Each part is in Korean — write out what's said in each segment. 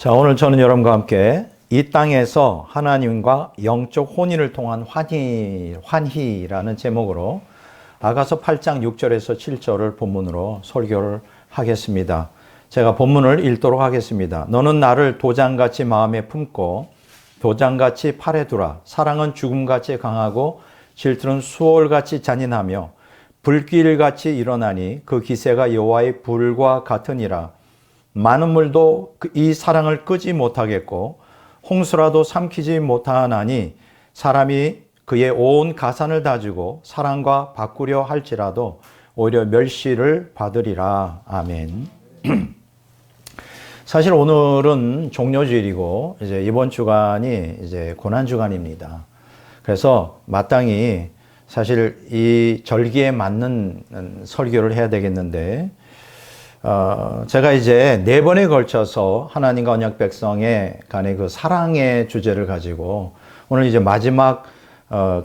자, 오늘 저는 여러분과 함께 이 땅에서 하나님과 영적 혼인을 통한 환희라는 제목으로 아가서 8장 6절에서 7절을 본문으로 설교를 하겠습니다. 제가 본문을 읽도록 하겠습니다. 너는 나를 도장같이 마음에 품고 도장같이 팔에 두라. 사랑은 죽음같이 강하고 질투는 수월같이 잔인하며 불길같이 일어나니 그 기세가 여호와의 불과 같으니라. 많은 물도 이 사랑을 끄지 못하겠고 홍수라도 삼키지 못하나니 사람이 그의 온 가산을 다지고 사랑과 바꾸려 할지라도 오히려 멸시를 받으리라. 아멘. 사실 오늘은 종료주일이고 이제 이번 주간이 이제 고난 주간입니다. 그래서 마땅히 사실 이 절기에 맞는 설교를 해야 되겠는데 제가 이제 4번에 걸쳐서 하나님과 언약 백성의 간의 그 사랑의 주제를 가지고 오늘 이제 마지막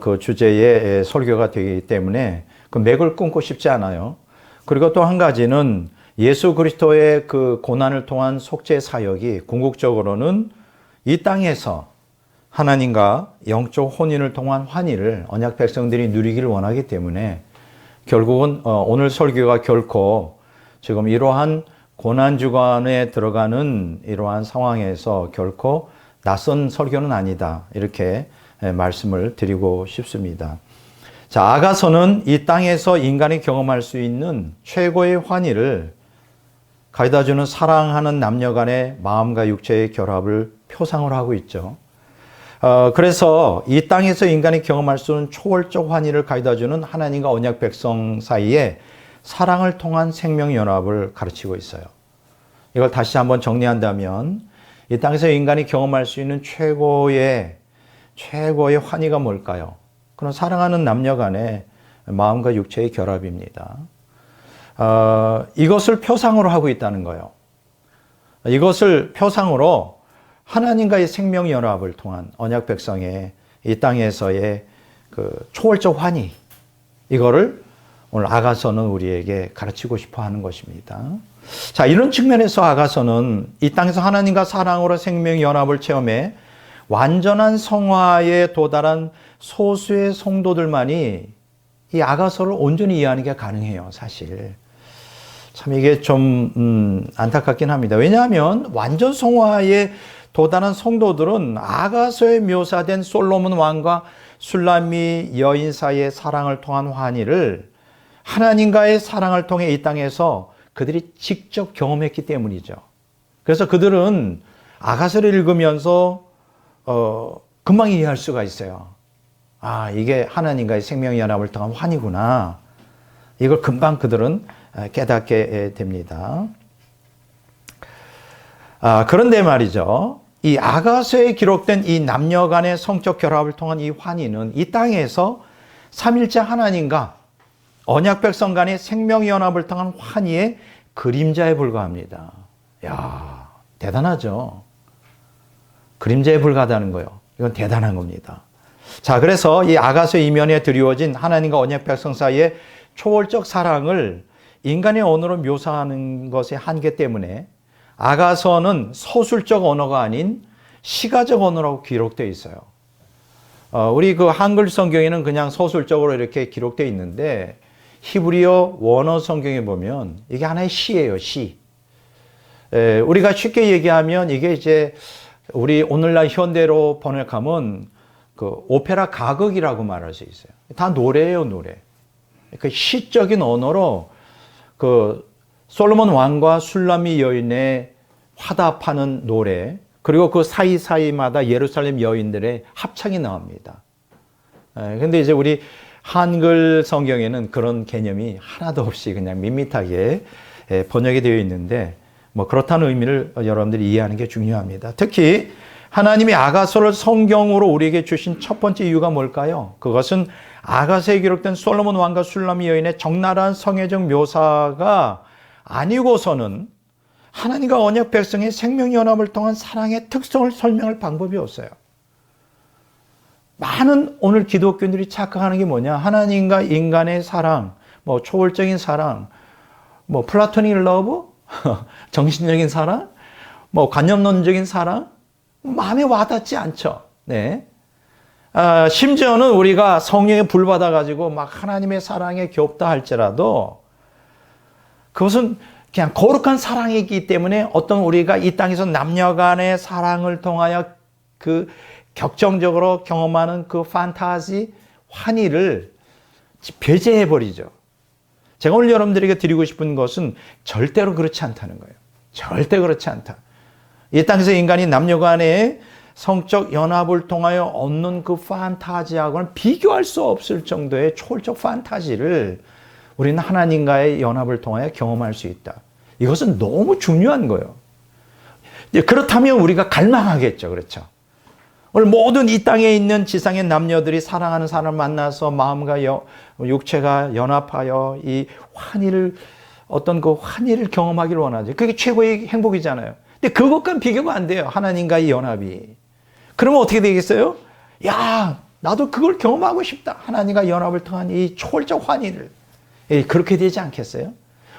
그 주제의 설교가 되기 때문에 그 맥을 끊고 싶지 않아요. 그리고 또 한 가지는 예수 그리스도의 그 고난을 통한 속죄 사역이 궁극적으로는 이 땅에서 하나님과 영적 혼인을 통한 환희를 언약 백성들이 누리기를 원하기 때문에 결국은 오늘 설교가 결코 지금 이러한 고난주간에 들어가는 이러한 상황에서 결코 낯선 설교는 아니다. 이렇게 말씀을 드리고 싶습니다. 자, 아가서는 이 땅에서 인간이 경험할 수 있는 최고의 환희를 가져다주는 사랑하는 남녀 간의 마음과 육체의 결합을 표상을 하고 있죠. 그래서 이 땅에서 인간이 경험할 수 있는 초월적 환희를 가져다주는 하나님과 언약 백성 사이에 사랑을 통한 생명연합을 가르치고 있어요. 이걸 다시 한번 정리한다면 이 땅에서 인간이 경험할 수 있는 최고의 환희가 뭘까요? 그런 사랑하는 남녀 간의 마음과 육체의 결합입니다. 이것을 표상으로 하고 있다는 거예요. 이것을 표상으로 하나님과의 생명연합을 통한 언약 백성의 이 땅에서의 그 초월적 환희, 이거를 오늘 아가서는 우리에게 가르치고 싶어 하는 것입니다. 자, 이런 측면에서 아가서는 이 땅에서 하나님과 사랑으로 생명연합을 체험해 완전한 성화에 도달한 소수의 성도들만이 이 아가서를 온전히 이해하는 게 가능해요, 사실. 참 이게 좀 안타깝긴 합니다. 왜냐하면 완전 성화에 도달한 성도들은 아가서에 묘사된 솔로몬 왕과 술람미 여인 사이의 사랑을 통한 환희를 하나님과의 사랑을 통해 이 땅에서 그들이 직접 경험했기 때문이죠. 그래서 그들은 아가서를 읽으면서 금방 이해할 수가 있어요. 아, 이게 하나님과의 생명연합을 통한 환희구나. 이걸 금방 그들은 깨닫게 됩니다. 그런데 말이죠. 이 아가서에 기록된 이 남녀 간의 성적 결합을 통한 이 환희는 이 땅에서 삼일째 하나님과 언약 백성 간의 생명연합을 통한 환희의 그림자에 불과합니다. 야, 대단하죠. 그림자에 불과하다는 거예요. 이건 대단한 겁니다. 자, 그래서 이 아가서 이면에 드리워진 하나님과 언약 백성 사이의 초월적 사랑을 인간의 언어로 묘사하는 것의 한계 때문에 아가서는 서술적 언어가 아닌 시가적 언어라고 기록되어 있어요. 우리 그 한글 성경에는 그냥 서술적으로 이렇게 기록되어 있는데 히브리어 원어 성경에 보면 이게 하나의 시예요, 시. 우리가 쉽게 얘기하면 이게 이제 우리 오늘날 현대로 번역하면 그 오페라 가곡이라고 말할 수 있어요. 다 노래예요, 노래. 그 시적인 언어로 그 솔로몬 왕과 술람미 여인의 화답하는 노래, 그리고 그 사이사이마다 예루살렘 여인들의 합창이 나옵니다. 근데 이제 우리 한글 성경에는 그런 개념이 하나도 없이 그냥 밋밋하게 번역이 되어 있는데 뭐 그렇다는 의미를 여러분들이 이해하는 게 중요합니다. 특히 하나님이 아가서를 성경으로 우리에게 주신 첫 번째 이유가 뭘까요? 그것은 아가서에 기록된 솔로몬 왕과 술람미 여인의 적나라한 성애적 묘사가 아니고서는 하나님과 언약 백성의 생명연합을 통한 사랑의 특성을 설명할 방법이 없어요. 많은 오늘 기독교인들이 착각하는 게 뭐냐? 하나님과 인간의 사랑, 뭐 초월적인 사랑, 뭐 플라토닉 러브, 정신적인 사랑, 뭐 관념론적인 사랑 마음에 와닿지 않죠. 네. 심지어는 우리가 성령에 불 받아가지고 막 하나님의 사랑에 겹다 할지라도 그것은 그냥 거룩한 사랑이기 때문에 어떤 우리가 이 땅에서 남녀 간의 사랑을 통하여 그 격정적으로 경험하는 그 판타지, 환희를 배제해버리죠. 제가 오늘 여러분들에게 드리고 싶은 것은 절대로 그렇지 않다는 거예요. 절대 그렇지 않다. 이 땅에서 인간이 남녀 간의 성적 연합을 통하여 얻는 그 판타지하고는 비교할 수 없을 정도의 초월적 판타지를 우리는 하나님과의 연합을 통하여 경험할 수 있다. 이것은 너무 중요한 거예요. 그렇다면 우리가 갈망하겠죠. 그렇죠. 오늘 모든 이 땅에 있는 지상의 남녀들이 사랑하는 사람을 만나서 마음과 육체가 연합하여 이 환희를 어떤 그 환희를 경험하기를 원하죠. 그게 최고의 행복이잖아요. 근데 그것과는 비교가 안 돼요. 하나님과의 연합이. 그러면 어떻게 되겠어요? 야, 나도 그걸 경험하고 싶다. 하나님과 연합을 통한 이 초월적 환희를. 그렇게 되지 않겠어요?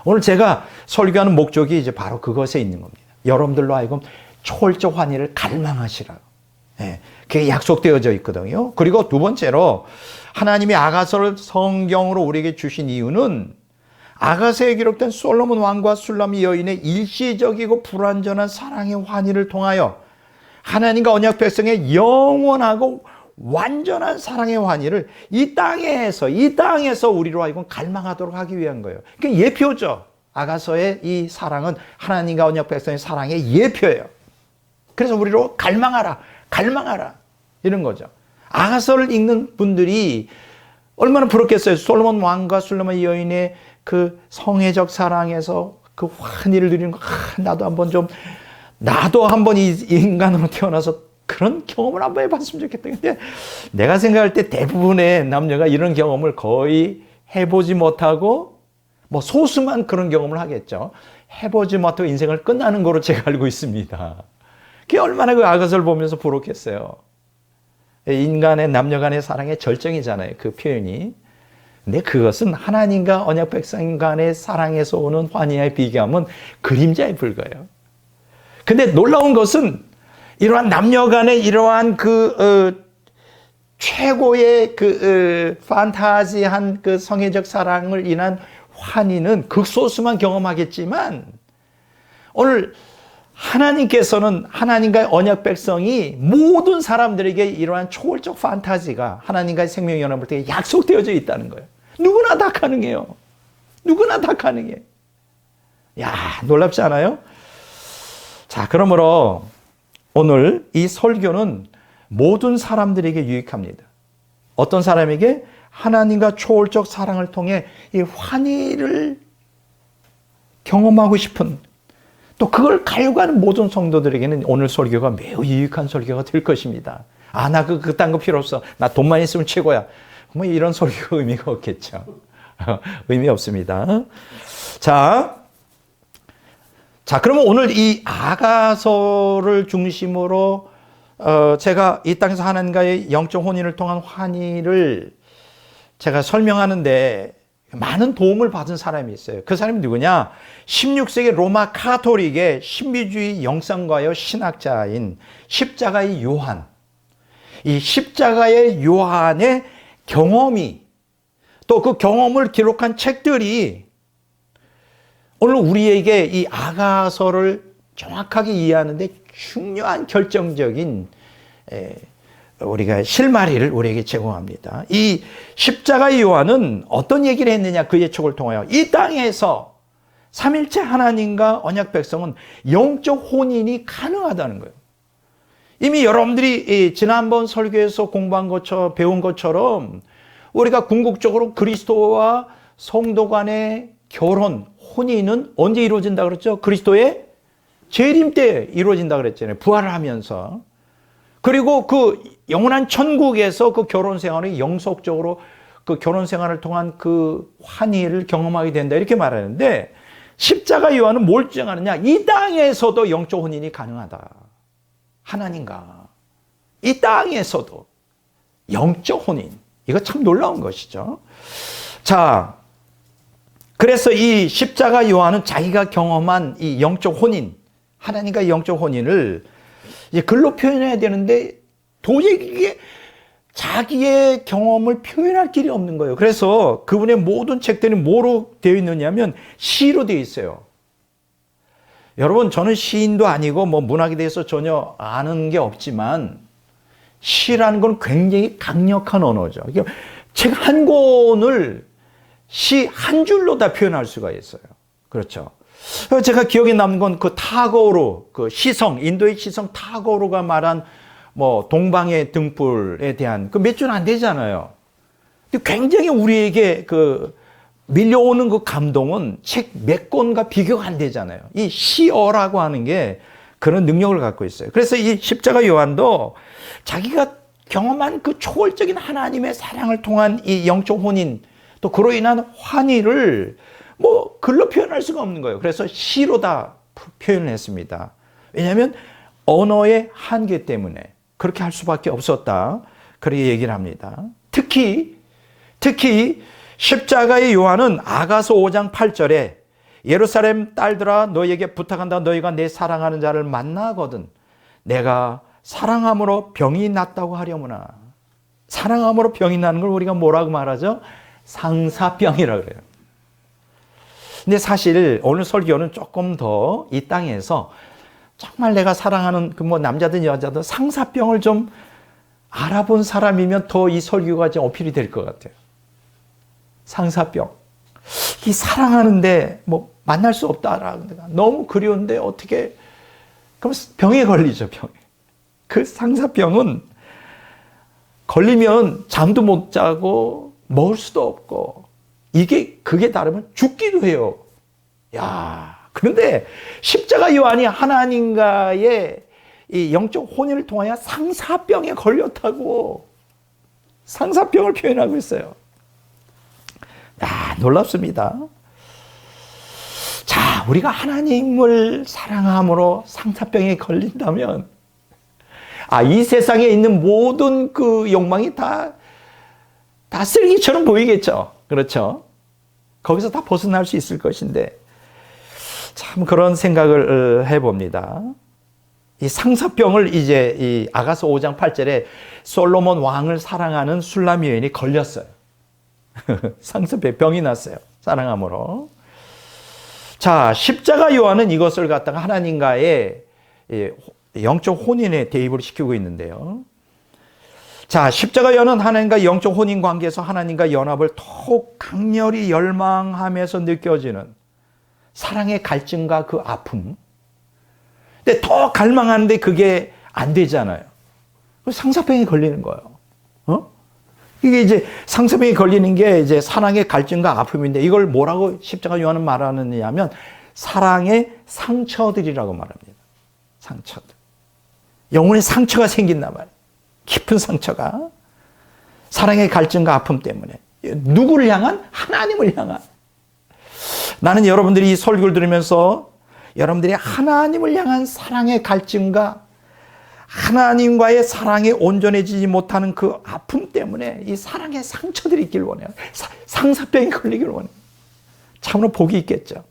오늘 제가 설교하는 목적이 이제 바로 그것에 있는 겁니다. 여러분들로 하여금 초월적 환희를 갈망하시라고. 그게 약속되어져 있거든요. 그리고 두 번째로 하나님이 아가서를 성경으로 우리에게 주신 이유는 아가서에 기록된 솔로몬 왕과 술람이 여인의 일시적이고 불완전한 사랑의 환희를 통하여 하나님과 언약 백성의 영원하고 완전한 사랑의 환희를 이 땅에서 우리로 하여금 갈망하도록 하기 위한 거예요. 그러니까 예표죠. 아가서의 이 사랑은 하나님과 언약 백성의 사랑의 예표예요. 그래서 우리로 갈망하라 이런 거죠. 아가서를 읽는 분들이 얼마나 부럽겠어요. 솔로몬 왕과 술람의 여인의 그 성애적 사랑에서 그 환희를 누리는 거, 나도 한번 이 인간으로 태어나서 그런 경험을 한번 해봤으면 좋겠다. 근데 내가 생각할 때 대부분의 남녀가 이런 경험을 거의 해보지 못하고, 뭐 소수만 그런 경험을 하겠죠. 해보지 못하고 인생을 끝나는 거로 제가 알고 있습니다. 그게 얼마나 그 아가서를 보면서 부럽겠어요. 인간의 남녀 간의 사랑의 절정이잖아요. 그 표현이. 근데 그것은 하나님과 언약 백성 간의 사랑에서 오는 환희에 비교하면 그림자에 불과해요. 근데 놀라운 것은 이러한 남녀 간의 이러한 최고의 판타지한 그 성애적 사랑을 인한 환희는 극소수만 경험하겠지만 오늘 하나님께서는 하나님과의 언약 백성이 모든 사람들에게 이러한 초월적 판타지가 하나님과의 생명의 연합을 통해 약속되어져 있다는 거예요. 누구나 다 가능해요. 누구나 다 가능해. 야, 놀랍지 않아요? 자, 그러므로 오늘 이 설교는 모든 사람들에게 유익합니다. 어떤 사람에게 하나님과 초월적 사랑을 통해 이 환희를 경험하고 싶은, 또 그걸 갈구하는 모든 성도들에게는 오늘 설교가 매우 유익한 설교가 될 것입니다. 나 그딴 거 필요 없어. 나 돈만 있으면 최고야. 뭐 이런 설교가 의미가 없겠죠. 의미 없습니다. 자, 그러면 오늘 이 아가서를 중심으로 제가 이 땅에서 하나님과의 영적 혼인을 통한 환희를 제가 설명하는데 많은 도움을 받은 사람이 있어요. 그 사람이 누구냐? 16세기 로마 카톨릭의 신비주의 영성가요 신학자인 십자가의 요한. 이 십자가의 요한의 경험이, 또 그 경험을 기록한 책들이 오늘 우리에게 이 아가서를 정확하게 이해하는데 중요한 결정적인 우리가 실마리를 우리에게 제공합니다. 이 십자가의 요한은 어떤 얘기를 했느냐, 그 예측을 통하여 이 땅에서 삼일체 하나님과 언약 백성은 영적 혼인이 가능하다는 거예요. 이미 여러분들이 지난번 설교에서 배운 것처럼 우리가 궁극적으로 그리스도와 성도 간의 결혼, 혼인은 언제 이루어진다 그랬죠? 그리스도의 재림 때 이루어진다 그랬잖아요. 부활을 하면서. 그리고 그 영원한 천국에서 그 결혼 생활이 영속적으로 그 결혼 생활을 통한 그 환희를 경험하게 된다, 이렇게 말하는데, 십자가 요한은 뭘 주장하느냐? 이 땅에서도 영적 혼인이 가능하다. 하나님과 이 땅에서도 영적 혼인. 이거 참 놀라운 것이죠. 자, 그래서 이 십자가 요한은 자기가 경험한 이 영적 혼인, 하나님과의 영적 혼인을 이제 글로 표현해야 되는데 도저히 이게 자기의 경험을 표현할 길이 없는 거예요. 그래서 그분의 모든 책들이 뭐로 되어 있느냐면 시로 되어 있어요. 여러분, 저는 시인도 아니고 뭐 문학에 대해서 전혀 아는 게 없지만 시라는 건 굉장히 강력한 언어죠. 책 한 권을 시 한 줄로 다 표현할 수가 있어요. 그렇죠. 제가 기억에 남는 건 그 타고르, 그 시성, 인도의 시성 타고르가 말한 뭐 동방의 등불에 대한 그 몇 줄 안 되잖아요. 근데 굉장히 우리에게 그 밀려오는 그 감동은 책 몇 권과 비교가 안 되잖아요. 이 시어라고 하는 게 그런 능력을 갖고 있어요. 그래서 이 십자가 요한도 자기가 경험한 그 초월적인 하나님의 사랑을 통한 이 영적 혼인, 또 그로 인한 환희를 뭐 글로 표현할 수가 없는 거예요. 그래서 시로 다 표현을 했습니다. 왜냐하면 언어의 한계 때문에 그렇게 할 수밖에 없었다. 그렇게 얘기를 합니다. 특히 십자가의 요한은 아가서 5장 8절에 예루살렘 딸들아 너희에게 부탁한다. 너희가 내 사랑하는 자를 만나거든 내가 사랑함으로 병이 낫다고 하려무나. 사랑함으로 병이 나는 걸 우리가 뭐라고 말하죠? 상사병이라고 그래요. 근데 사실 오늘 설교는 조금 더 이 땅에서 정말 내가 사랑하는 그 뭐 남자든 여자든 상사병을 좀 알아본 사람이면 더 이 설교가 좀 어필이 될 것 같아요. 상사병. 이 사랑하는데 뭐 만날 수 없다라고 너무 그리운데 어떻게 그럼 병에 걸리죠, 병에. 그 상사병은 걸리면 잠도 못 자고 먹을 수도 없고 그게 다르면 죽기도 해요. 야, 그런데 십자가 요한이 하나님과의 이 영적 혼인을 통하여 상사병에 걸렸다고 상사병을 표현하고 있어요. 야, 놀랍습니다. 자, 우리가 하나님을 사랑함으로 상사병에 걸린다면 이 세상에 있는 모든 그 욕망이 다 쓰레기처럼 보이겠죠. 그렇죠. 거기서 다 벗어날 수 있을 것인데 참 그런 생각을 해봅니다. 이 상사병을 이제 이 아가서 5장 8절에 솔로몬 왕을 사랑하는 술람 여인이 걸렸어요. 상사병, 병이 났어요. 사랑함으로. 자, 십자가 요한은 이것을 갖다가 하나님과의 영적 혼인에 대입을 시키고 있는데요. 자, 십자가 요한은 하나님과 영적 혼인 관계에서 하나님과 연합을 더욱 강렬히 열망하면서 느껴지는 사랑의 갈증과 그 아픔. 근데 더 갈망하는데 그게 안 되잖아요. 상사병에 걸리는 거예요. 이게 이제 상사병에 걸리는 게 이제 사랑의 갈증과 아픔인데 이걸 뭐라고 십자가 요한은 말하느냐면 사랑의 상처들이라고 말합니다. 상처들. 영혼에 상처가 생긴단 말이에요. 깊은 상처가. 사랑의 갈증과 아픔 때문에. 누구를 향한? 하나님을 향한. 나는 여러분들이 이 설교를 들으면서 여러분들이 하나님을 향한 사랑의 갈증과 하나님과의 사랑에 온전해지지 못하는 그 아픔 때문에 이 사랑의 상처들이 있길 원해요. 상사병이 걸리길 원해요. 참으로 복이 있겠죠.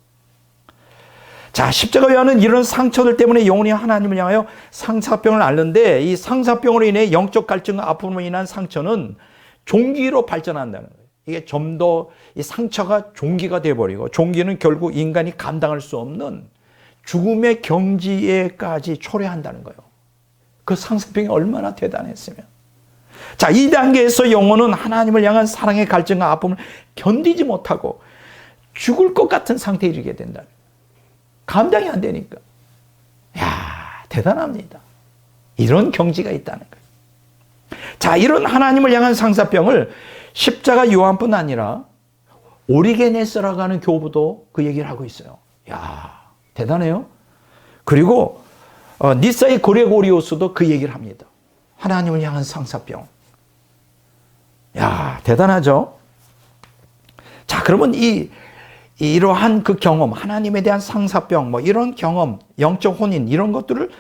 자, 십자가 요한은 이런 상처들 때문에 영혼이 하나님을 향하여 상사병을 앓는데 이 상사병으로 인해 영적 갈증과 아픔으로 인한 상처는 종기로 발전한다는 거예요. 이게 좀 더 이 상처가 종기가 되어버리고 종기는 결국 인간이 감당할 수 없는 죽음의 경지에까지 초래한다는 거예요. 그 상사병이 얼마나 대단했으면. 자, 이 단계에서 영혼은 하나님을 향한 사랑의 갈증과 아픔을 견디지 못하고 죽을 것 같은 상태에 이르게 된다. 감당이 안 되니까. 야, 대단합니다. 이런 경지가 있다는 거예요. 자, 이런 하나님을 향한 상사병을 십자가 요한뿐 아니라 오리게네스라고 하는 교부도 그 얘기를 하고 있어요. 야, 대단해요. 그리고 니사의 고레고리오스도 그 얘기를 합니다. 하나님을 향한 상사병. 야, 대단하죠. 자, 그러면 이러한 그 경험, 하나님에 대한 상사병, 뭐 이런 경험, 영적 혼인 이런 것들을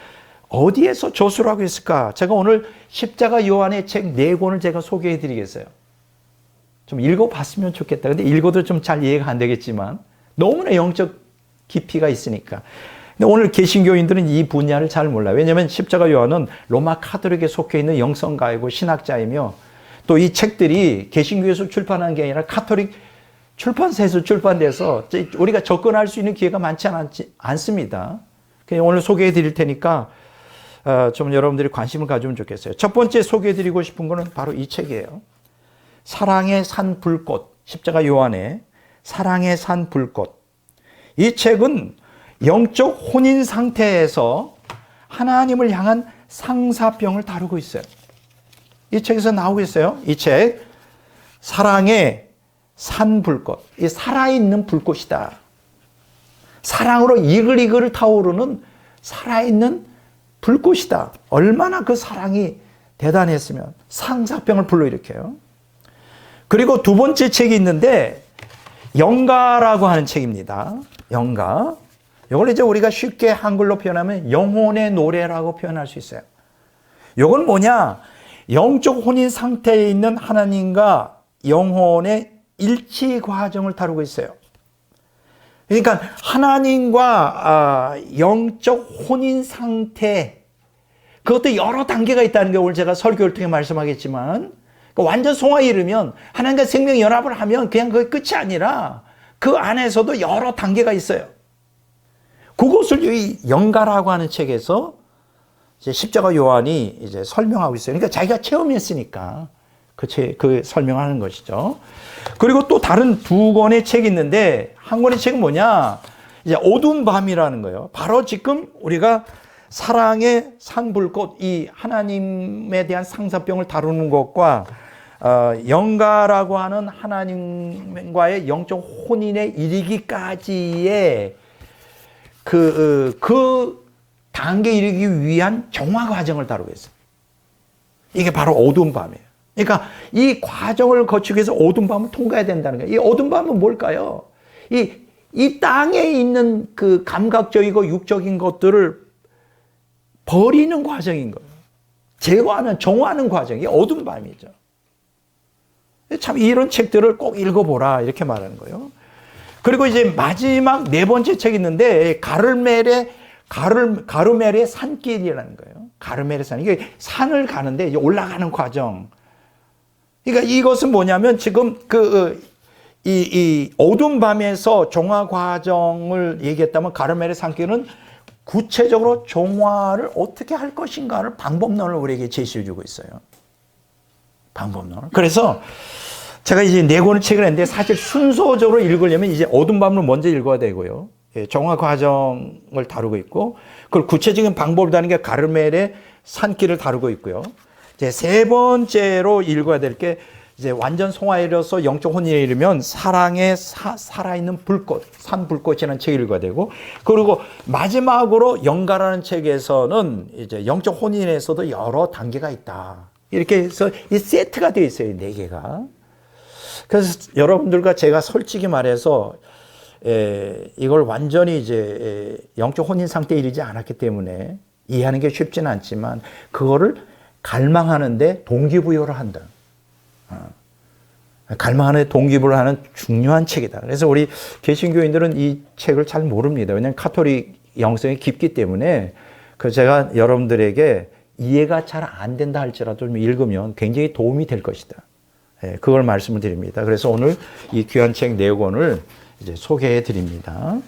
어디에서 조수를 하고 있을까? 제가 오늘 십자가 요한의 책 4권을 제가 소개해 드리겠어요. 좀 읽어봤으면 좋겠다. 근데 읽어도 좀 잘 이해가 안 되겠지만 너무나 영적 깊이가 있으니까. 근데 오늘 개신교인들은 이 분야를 잘 몰라요. 왜냐하면 십자가 요한은 로마 카톨릭에 속해 있는 영성가이고 신학자이며 또 이 책들이 개신교에서 출판한 게 아니라 카톨릭 출판사에서 출판돼서 우리가 접근할 수 있는 기회가 많지 않습니다. 오늘 소개해 드릴 테니까 좀 여러분들이 관심을 가지면 좋겠어요. 첫 번째 소개해 드리고 싶은 거는 바로 이 책이에요. 사랑의 산 불꽃, 십자가 요한의 사랑의 산 불꽃. 이 책은 영적 혼인 상태에서 하나님을 향한 상사병을 다루고 있어요. 이 책에서 나오고 있어요. 이 책, 사랑의 산 불꽃. 이 살아있는 불꽃이다. 사랑으로 이글이글 타오르는 살아있는 불꽃이다. 얼마나 그 사랑이 대단했으면 상사병을 불러일으켜요. 그리고 두 번째 책이 있는데 영가라고 하는 책입니다. 영가. 이걸 이제 우리가 쉽게 한글로 표현하면 영혼의 노래라고 표현할 수 있어요. 이건 뭐냐? 영적 혼인 상태에 있는 하나님과 영혼의 일치 과정을 다루고 있어요. 그러니까 하나님과 영적 혼인 상태, 그것도 여러 단계가 있다는 게 오늘 제가 설교를 통해 말씀하겠지만, 완전 성화에 이르면 하나님과 생명 연합을 하면 그냥 그게 끝이 아니라 그 안에서도 여러 단계가 있어요. 그것을 이 영가라고 하는 책에서 이제 십자가 요한이 이제 설명하고 있어요. 그러니까 자기가 체험했으니까 그 설명하는 것이죠. 그리고 또 다른 두 권의 책이 있는데 한 권의 책은 뭐냐? 이제 어두운 밤이라는 거예요. 바로 지금 우리가 사랑의 산불꽃, 이 하나님에 대한 상사병을 다루는 것과 영가라고 하는 하나님과의 영적 혼인에 이르기까지의 그 단계에 이르기 위한 정화 과정을 다루고 있어요. 이게 바로 어두운 밤이에요. 그러니까 이 과정을 거치기 위해서 어두운 밤을 통과해야 된다는 거예요. 이 어두운 밤은 뭘까요? 이 땅에 있는 그 감각적이고 육적인 것들을 버리는 과정인 거예요. 제거하는, 정화하는 과정이 어두운 밤이죠. 참 이런 책들을 꼭 읽어보라 이렇게 말하는 거예요. 그리고 이제 마지막 네 번째 책이 있는데 가르멜의 산길이라는 거예요. 가르멜의 산. 이게 산을 가는데 이제 올라가는 과정. 그러니까 이것은 뭐냐면 지금 이 어두운 밤에서 종화 과정을 얘기했다면 가르멜의 산길은 구체적으로 종화를 어떻게 할 것인가를 방법론을 우리에게 제시해 주고 있어요. 방법론을. 그래서 제가 이제 네 권의 책을 했는데 사실 순서적으로 읽으려면 이제 어두운 밤을 먼저 읽어야 되고요. 정화 과정을 다루고 있고, 그걸 구체적인 방법을 다루는 게 가르멜의 산길을 다루고 있고요. 이제 세 번째로 읽어야 될 게 이제 완전 성화에 이르러서 영적 혼인에 이르면 사랑의 살아있는 불꽃, 산불꽃이라는 책을 읽어야 되고, 그리고 마지막으로 영가라는 책에서는 이제 영적 혼인에서도 여러 단계가 있다. 이렇게 해서 이 세트가 되어 있어요, 네 개가. 그래서 여러분들과 제가 솔직히 말해서 이걸 완전히 이제 영적 혼인 상태에 이르지 않았기 때문에 이해하는 게 쉽지는 않지만 그거를 갈망하는데 동기부여를 한다. 갈망하는 동기부여를 하는 중요한 책이다. 그래서 우리 개신교인들은 이 책을 잘 모릅니다. 왜냐하면 카톨릭 영성이 깊기 때문에 그 제가 여러분들에게 이해가 잘 안 된다 할지라도 좀 읽으면 굉장히 도움이 될 것이다. 그걸 말씀을 드립니다. 그래서 오늘 이 귀한 책 네 권을 이제 소개해 드립니다.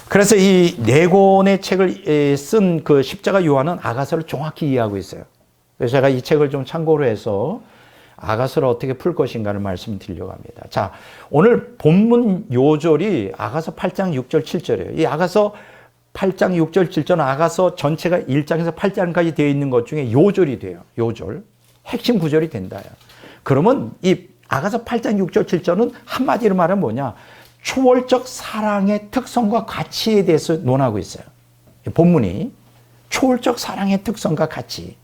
그래서 이 네 권의 책을 쓴 그 십자가 요한은 아가서를 정확히 이해하고 있어요. 그래서 제가 이 책을 좀 참고로 해서 아가서를 어떻게 풀 것인가를 말씀을 드리려고 합니다. 자, 오늘 본문 요절이 아가서 8장 6절 7절이에요. 이 아가서 8장 6절 7절은 아가서 전체가 1장에서 8장까지 되어 있는 것 중에 요절이 돼요. 요절. 핵심 구절이 된다. 그러면 이 아가서 8장 6절 7절은 한마디로 말하면 뭐냐? 초월적 사랑의 특성과 가치에 대해서 논하고 있어요. 본문이 초월적 사랑의 특성과 가치.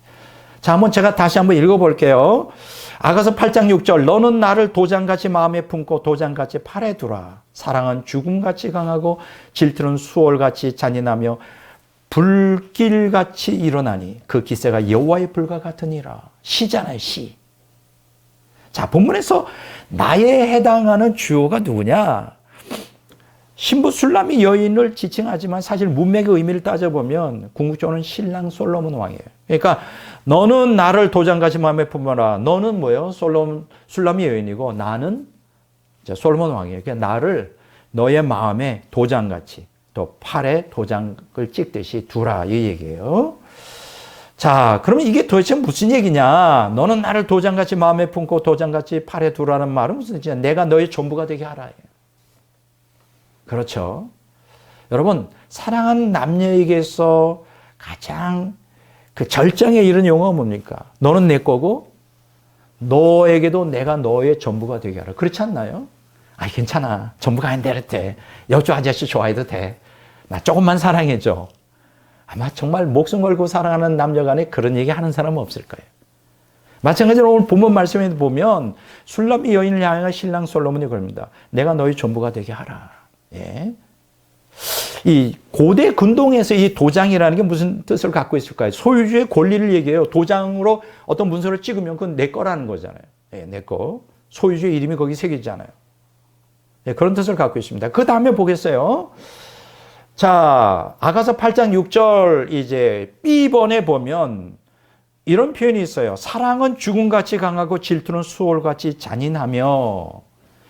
자, 한번 제가 다시 한번 읽어볼게요. 아가서 8장 6절 너는 나를 도장같이 마음에 품고 도장같이 팔에 두라. 사랑은 죽음같이 강하고 질투는 수월같이 잔인하며 불길같이 일어나니 그 기세가 여호와의 불과 같으니라. 시잖아요, 시. 자, 본문에서 나에 해당하는 주어가 누구냐? 신부 술람이 여인을 지칭하지만 사실 문맥의 의미를 따져보면 궁극적으로는 신랑 솔로몬 왕이에요. 그러니까 너는 나를 도장같이 마음에 품어라. 너는 뭐예요? 술람이 여인이고 나는 솔로몬 왕이에요. 그러니까 나를 너의 마음에 도장같이 또 팔에 도장을 찍듯이 두라 이 얘기예요. 자, 그러면 이게 도대체 무슨 얘기냐? 너는 나를 도장같이 마음에 품고 도장같이 팔에 두라는 말은 무슨 뜻이냐? 내가 너의 전부가 되게 하라. 그렇죠. 여러분, 사랑하는 남녀에게서 가장 그 절정에 이른 용어가 뭡니까? 너는 내 거고 너에게도 내가 너의 전부가 되게 하라. 그렇지 않나요? 아, 괜찮아. 전부가 아닌데 이래도 돼. 여주 아저씨 좋아해도 돼. 나 조금만 사랑해줘. 아마 정말 목숨 걸고 사랑하는 남녀 간에 그런 얘기 하는 사람은 없을 거예요. 마찬가지로 오늘 본문 말씀에 보면 술람이 여인을 향한 신랑 솔로몬이 그럽니다. 내가 너의 전부가 되게 하라. 예. 이 고대 근동에서 이 도장이라는 게 무슨 뜻을 갖고 있을까요? 소유주의 권리를 얘기해요. 도장으로 어떤 문서를 찍으면 그건 내 거라는 거잖아요. 예, 내 거. 소유주의 이름이 거기 새기잖아요. 예, 그런 뜻을 갖고 있습니다. 그 다음에 보겠어요. 자, 아가서 8장 6절 이제 B번에 보면 이런 표현이 있어요. 사랑은 죽음같이 강하고 질투는 수월같이 잔인하며.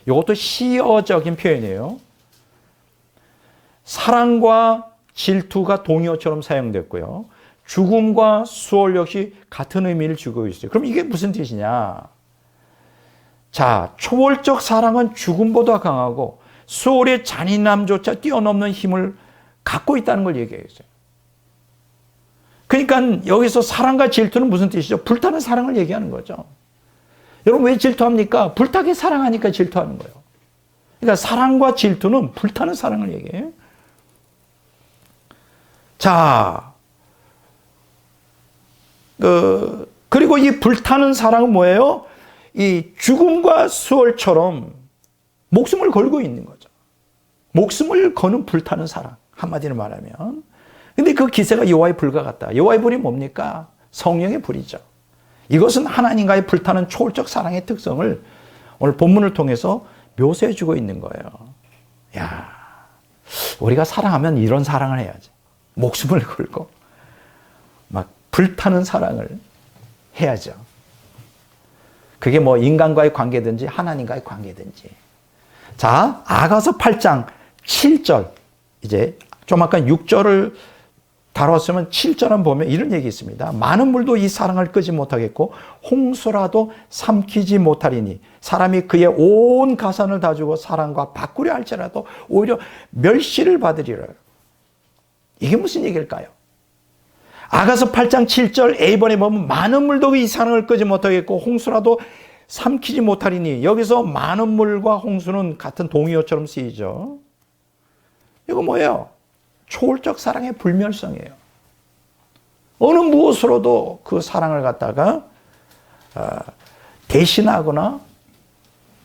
이것도 시어적인 표현이에요. 사랑과 질투가 동의어처럼 사용됐고요. 죽음과 수월 역시 같은 의미를 주고 있어요. 그럼 이게 무슨 뜻이냐? 자, 초월적 사랑은 죽음보다 강하고 수월의 잔인함조차 뛰어넘는 힘을 갖고 있다는 걸 얘기했어요. 그러니까 여기서 사랑과 질투는 무슨 뜻이죠? 불타는 사랑을 얘기하는 거죠. 여러분 왜 질투합니까? 불타게 사랑하니까 질투하는 거예요. 그러니까 사랑과 질투는 불타는 사랑을 얘기해요. 자, 그리고 이 불타는 사랑은 뭐예요? 이 죽음과 수월처럼 목숨을 걸고 있는 거죠. 목숨을 거는 불타는 사랑. 한마디로 말하면. 근데 그 기세가 여호와의 불과 같다. 여호와의 불이 뭡니까? 성령의 불이죠. 이것은 하나님과의 불타는 초월적 사랑의 특성을 오늘 본문을 통해서 묘사해 주고 있는 거예요. 야, 우리가 사랑하면 이런 사랑을 해야지. 목숨을 걸고 막 불타는 사랑을 해야죠. 그게 뭐 인간과의 관계든지 하나님과의 관계든지. 자, 아가서 8장 7절 이제 좀 아까 6절을 다뤘으면 7절은 보면 이런 얘기 있습니다. 많은 물도 이 사랑을 끄지 못하겠고 홍수라도 삼키지 못하리니 사람이 그의 온 가산을 다 주고 사랑과 바꾸려 할지라도 오히려 멸시를 받으리라. 이게 무슨 얘기일까요? 아가서 8장 7절 A번에 보면 많은 물도 이 사랑을 끄지 못하겠고 홍수라도 삼키지 못하리니 여기서 많은 물과 홍수는 같은 동의어처럼 쓰이죠. 이거 뭐예요? 초월적 사랑의 불멸성이에요. 어느 무엇으로도 그 사랑을 갖다가 대신하거나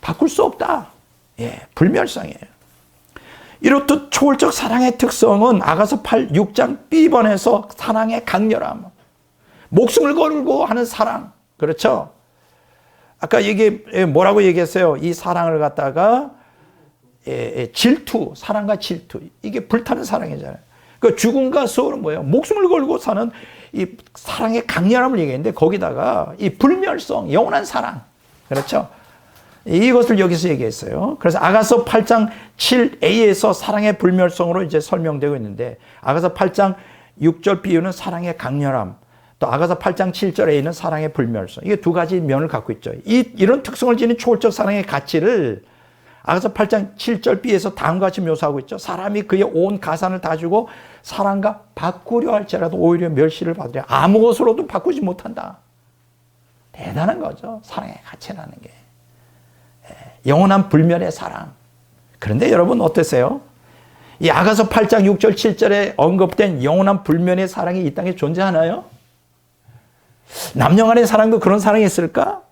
바꿀 수 없다. 예, 불멸성이에요. 이렇듯 초월적 사랑의 특성은 아가서 6장 B번에서 사랑의 강렬함, 목숨을 걸고 하는 사랑. 그렇죠? 아까 뭐라고 얘기했어요? 이 사랑을 갖다가 질투, 사랑과 질투. 이게 불타는 사랑이잖아요. 그 죽음과 수월은 뭐예요? 목숨을 걸고 사는 이 사랑의 강렬함을 얘기했는데 거기다가 이 불멸성, 영원한 사랑. 그렇죠? 이것을 여기서 얘기했어요. 그래서 아가서 8장 7a에서 사랑의 불멸성으로 이제 설명되고 있는데 아가서 8장 6절 B는 사랑의 강렬함. 또 아가서 8장 7절 A는 사랑의 불멸성. 이게 두 가지 면을 갖고 있죠. 이런 특성을 지닌 초월적 사랑의 가치를 아가서 8장 7절 B에서 다음과 같이 묘사하고 있죠. 사람이 그의 온 가산을 다 주고 사랑과 바꾸려 할지라도 오히려 멸시를 받으려 아무 것으로도 바꾸지 못한다. 대단한 거죠. 사랑의 가치라는 게. 영원한 불멸의 사랑. 그런데 여러분 어떠세요? 이 아가서 8장 6절 7절에 언급된 영원한 불멸의 사랑이 이 땅에 존재하나요? 남녀 간의 사랑도 그런 사랑이 있을까?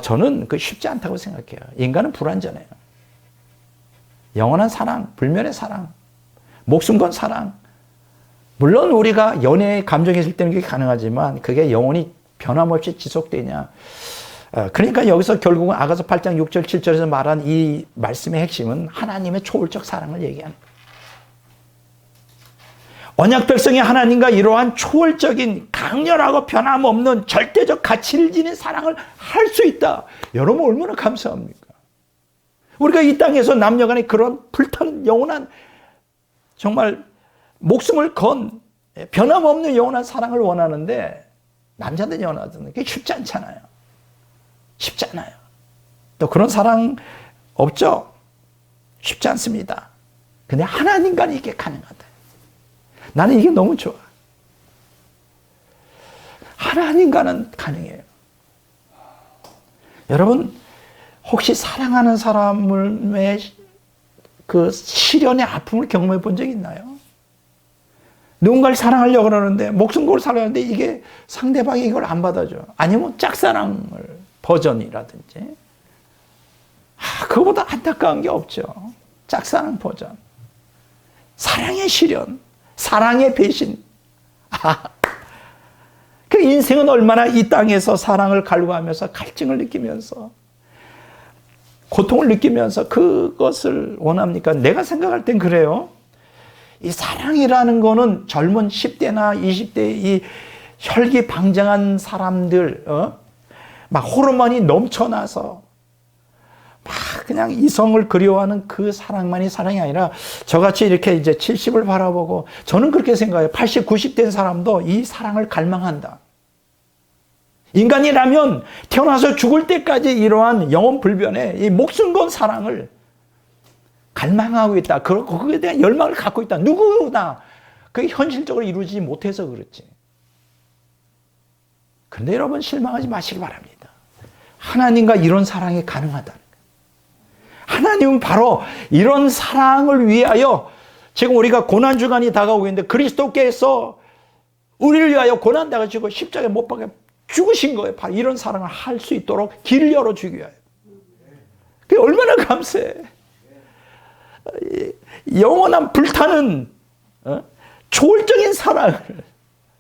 저는 그 쉽지 않다고 생각해요. 인간은 불완전해요. 영원한 사랑, 불멸의 사랑, 목숨 건 사랑. 물론 우리가 연애의 감정이 있을 때는 그게 가능하지만 그게 영원히 변함없이 지속되냐? 그러니까 여기서 결국은 아가서 8장 6절 7절에서 말한 이 말씀의 핵심은 하나님의 초월적 사랑을 얘기하는 거예요. 언약 백성이 하나님과 이러한 초월적인 강렬하고 변함없는 절대적 가치를 지닌 사랑을 할 수 있다. 여러분 얼마나 감사합니까? 우리가 이 땅에서 남녀간의 그런 불타는 영원한 정말 목숨을 건 변함없는 영원한 사랑을 원하는데 남자든 여자든 그게 쉽지 않잖아요. 쉽지 않아요. 또 그런 사랑 없죠? 쉽지 않습니다. 근데 하나님과는 이게 가능하다. 나는 이게 너무 좋아. 하나님과는 가능해요. 여러분, 혹시 사랑하는 사람의 그 시련의 아픔을 경험해 본 적 있나요? 누군가를 사랑하려고 그러는데, 목숨 걸고 살아가는데 이게 상대방이 이걸 안 받아줘. 아니면 짝사랑을 버전이라든지. 그거보다 안타까운 게 없죠. 짝사랑 버전. 사랑의 시련. 사랑의 배신. 그 인생은 얼마나 이 땅에서 사랑을 갈구하면서 갈증을 느끼면서 고통을 느끼면서 그것을 원합니까? 내가 생각할 땐 그래요. 이 사랑이라는 거는 젊은 10대나 20대 이 혈기방장한 사람들, 막 호르몬이 넘쳐나서 막 그냥 이성을 그리워하는 그 사랑만이 사랑이 아니라 저같이 이렇게 이제 70을 바라보고 저는 그렇게 생각해요. 80, 90 된 사람도 이 사랑을 갈망한다. 인간이라면 태어나서 죽을 때까지 이러한 영혼 불변의 이 목숨 건 사랑을 갈망하고 있다. 거기에 대한 열망을 갖고 있다. 누구나 그게 현실적으로 이루어지지 못해서 그렇지. 그런데 여러분 실망하지 마시기 바랍니다. 하나님과 이런 사랑이 가능하다. 하나님은 바로 이런 사랑을 위하여 지금 우리가 고난주간이 다가오고 있는데 그리스도께서 우리를 위하여 고난당하시고 십자가에 못 박혀 죽으신 거예요. 바로 이런 사랑을 할 수 있도록 길을 열어주기 위하여. 그게 얼마나 감사해. 영원한 불타는 초월적인 사랑을,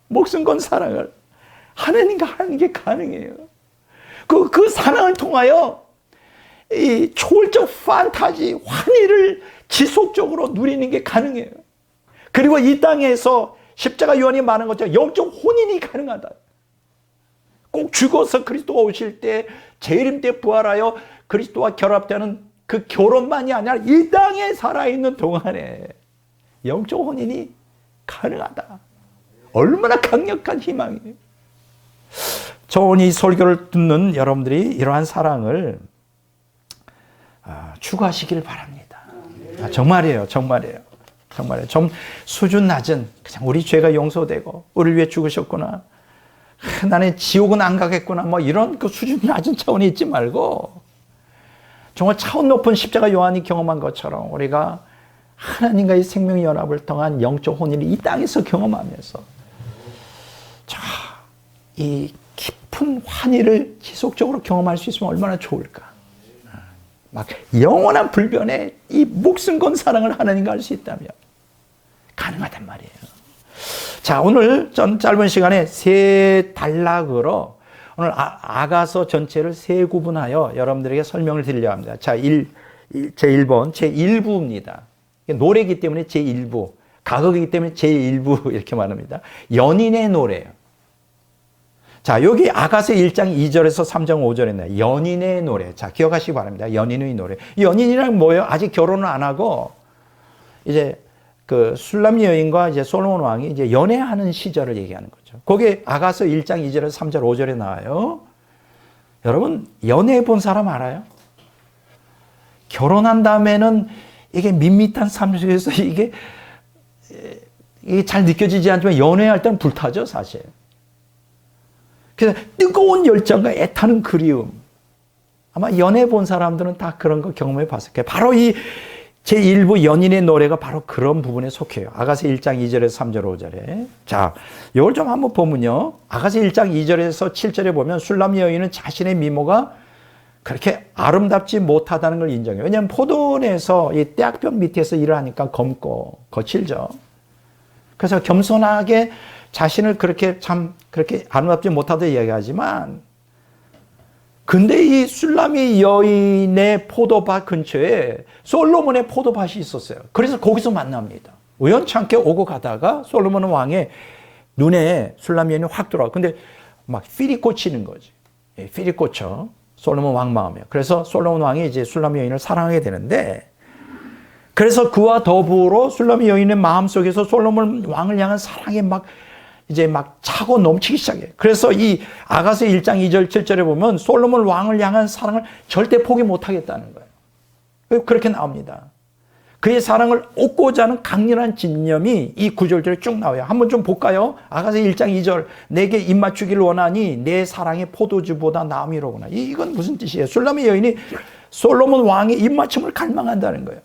목숨 건 사랑을 하나님과 하는 게 가능해요. 그 사랑을 통하여 이 초월적 판타지, 환희를 지속적으로 누리는 게 가능해요. 그리고 이 땅에서 십자가 유언이 말한 것처럼 영적 혼인이 가능하다. 꼭 죽어서 그리스도가 오실 때 재림 때 부활하여 그리스도와 결합되는 그 결혼만이 아니라 이 땅에 살아있는 동안에 영적 혼인이 가능하다. 얼마나 강력한 희망이에요. 좋은 이 설교를 듣는 여러분들이 이러한 사랑을 추구하시길 바랍니다. 정말이에요. 정말이에요. 정말이에요. 좀 수준 낮은 그냥 우리 죄가 용서되고 우리를 위해 죽으셨구나. 나는 지옥은 안 가겠구나. 뭐 이런 그 수준 낮은 차원에 있지 말고 정말 차원 높은 십자가 요한이 경험한 것처럼 우리가 하나님과의 생명의 연합을 통한 영적 혼인을 이 땅에서 경험하면서 이 깊은 환희를 지속적으로 경험할 수 있으면 얼마나 좋을까. 막 영원한 불변의 이 목숨 건 사랑을 하나님과 할 수 있다면 가능하단 말이에요. 자, 오늘 전 짧은 시간에 세 단락으로 오늘 아가서 전체를 세 구분하여 여러분들에게 설명을 드리려고 합니다. 자, 제1번, 제1부입니다. 노래이기 때문에 제1부, 가곡이기 때문에 제1부 이렇게 말합니다. 연인의 노래예요. 자, 여기 아가서 1장 2절에서 3장 5절에 나와요. 연인의 노래. 자, 기억하시기 바랍니다. 연인의 노래. 이 연인이란 뭐예요? 아직 결혼을 안 하고 이제 그 술람 여인과 이제 솔로몬 왕이 이제 연애하는 시절을 얘기하는 거죠. 거기에 아가서 1장 2절에서 3절 5절에 나와요. 여러분, 연애해 본 사람 알아요? 결혼한 다음에는 이게 밋밋한 삶 속에서 이게 잘 느껴지지 않지만 연애할 때는 불타죠, 사실. 그래서 뜨거운 열정과 애타는 그리움. 아마 연애 본 사람들은 다 그런 거 경험해 봤을 거예요. 바로 이 제1부 연인의 노래가 바로 그런 부분에 속해요. 아가서 1장 2절에서 3절 5절에. 자, 이걸 좀 한번 보면요. 아가서 1장 2절에서 7절에 보면 술람 여인은 자신의 미모가 그렇게 아름답지 못하다는 걸 인정해요. 왜냐하면 포도원에서 이 떼약볕 밑에서 일을 하니까 검고 거칠죠. 그래서 겸손하게 자신을 그렇게 참 그렇게 아름답지 못하다 이야기하지만 근데 이 술라미 여인의 포도밭 근처에 솔로몬의 포도밭이 있었어요. 그래서 거기서 만납니다. 우연찮게 오고 가다가 솔로몬 왕의 눈에 술라미 여인이 확 들어와. 근데 막 필이 꽂히는 거지. 필이 꽂혀. 솔로몬 왕 마음에. 그래서 솔로몬 왕이 이제 술라미 여인을 사랑하게 되는데, 그래서 그와 더불어 술라미 여인의 마음속에서 솔로몬 왕을 향한 사랑이 막 차고 넘치기 시작해. 그래서 이 아가서 1장 2절 7절에 보면 솔로몬 왕을 향한 사랑을 절대 포기 못 하겠다는 거예요. 그렇게 나옵니다. 그의 사랑을 얻고자 하는 강렬한 진념이 이 구절들에 쭉 나와요. 한번 좀 볼까요? 아가서 1장 2절. 내게 입맞추기를 원하니 내 사랑의 포도주보다 나음이로구나. 이건 무슨 뜻이에요? 술라미 여인이 솔로몬 왕의 입맞춤을 갈망한다는 거예요.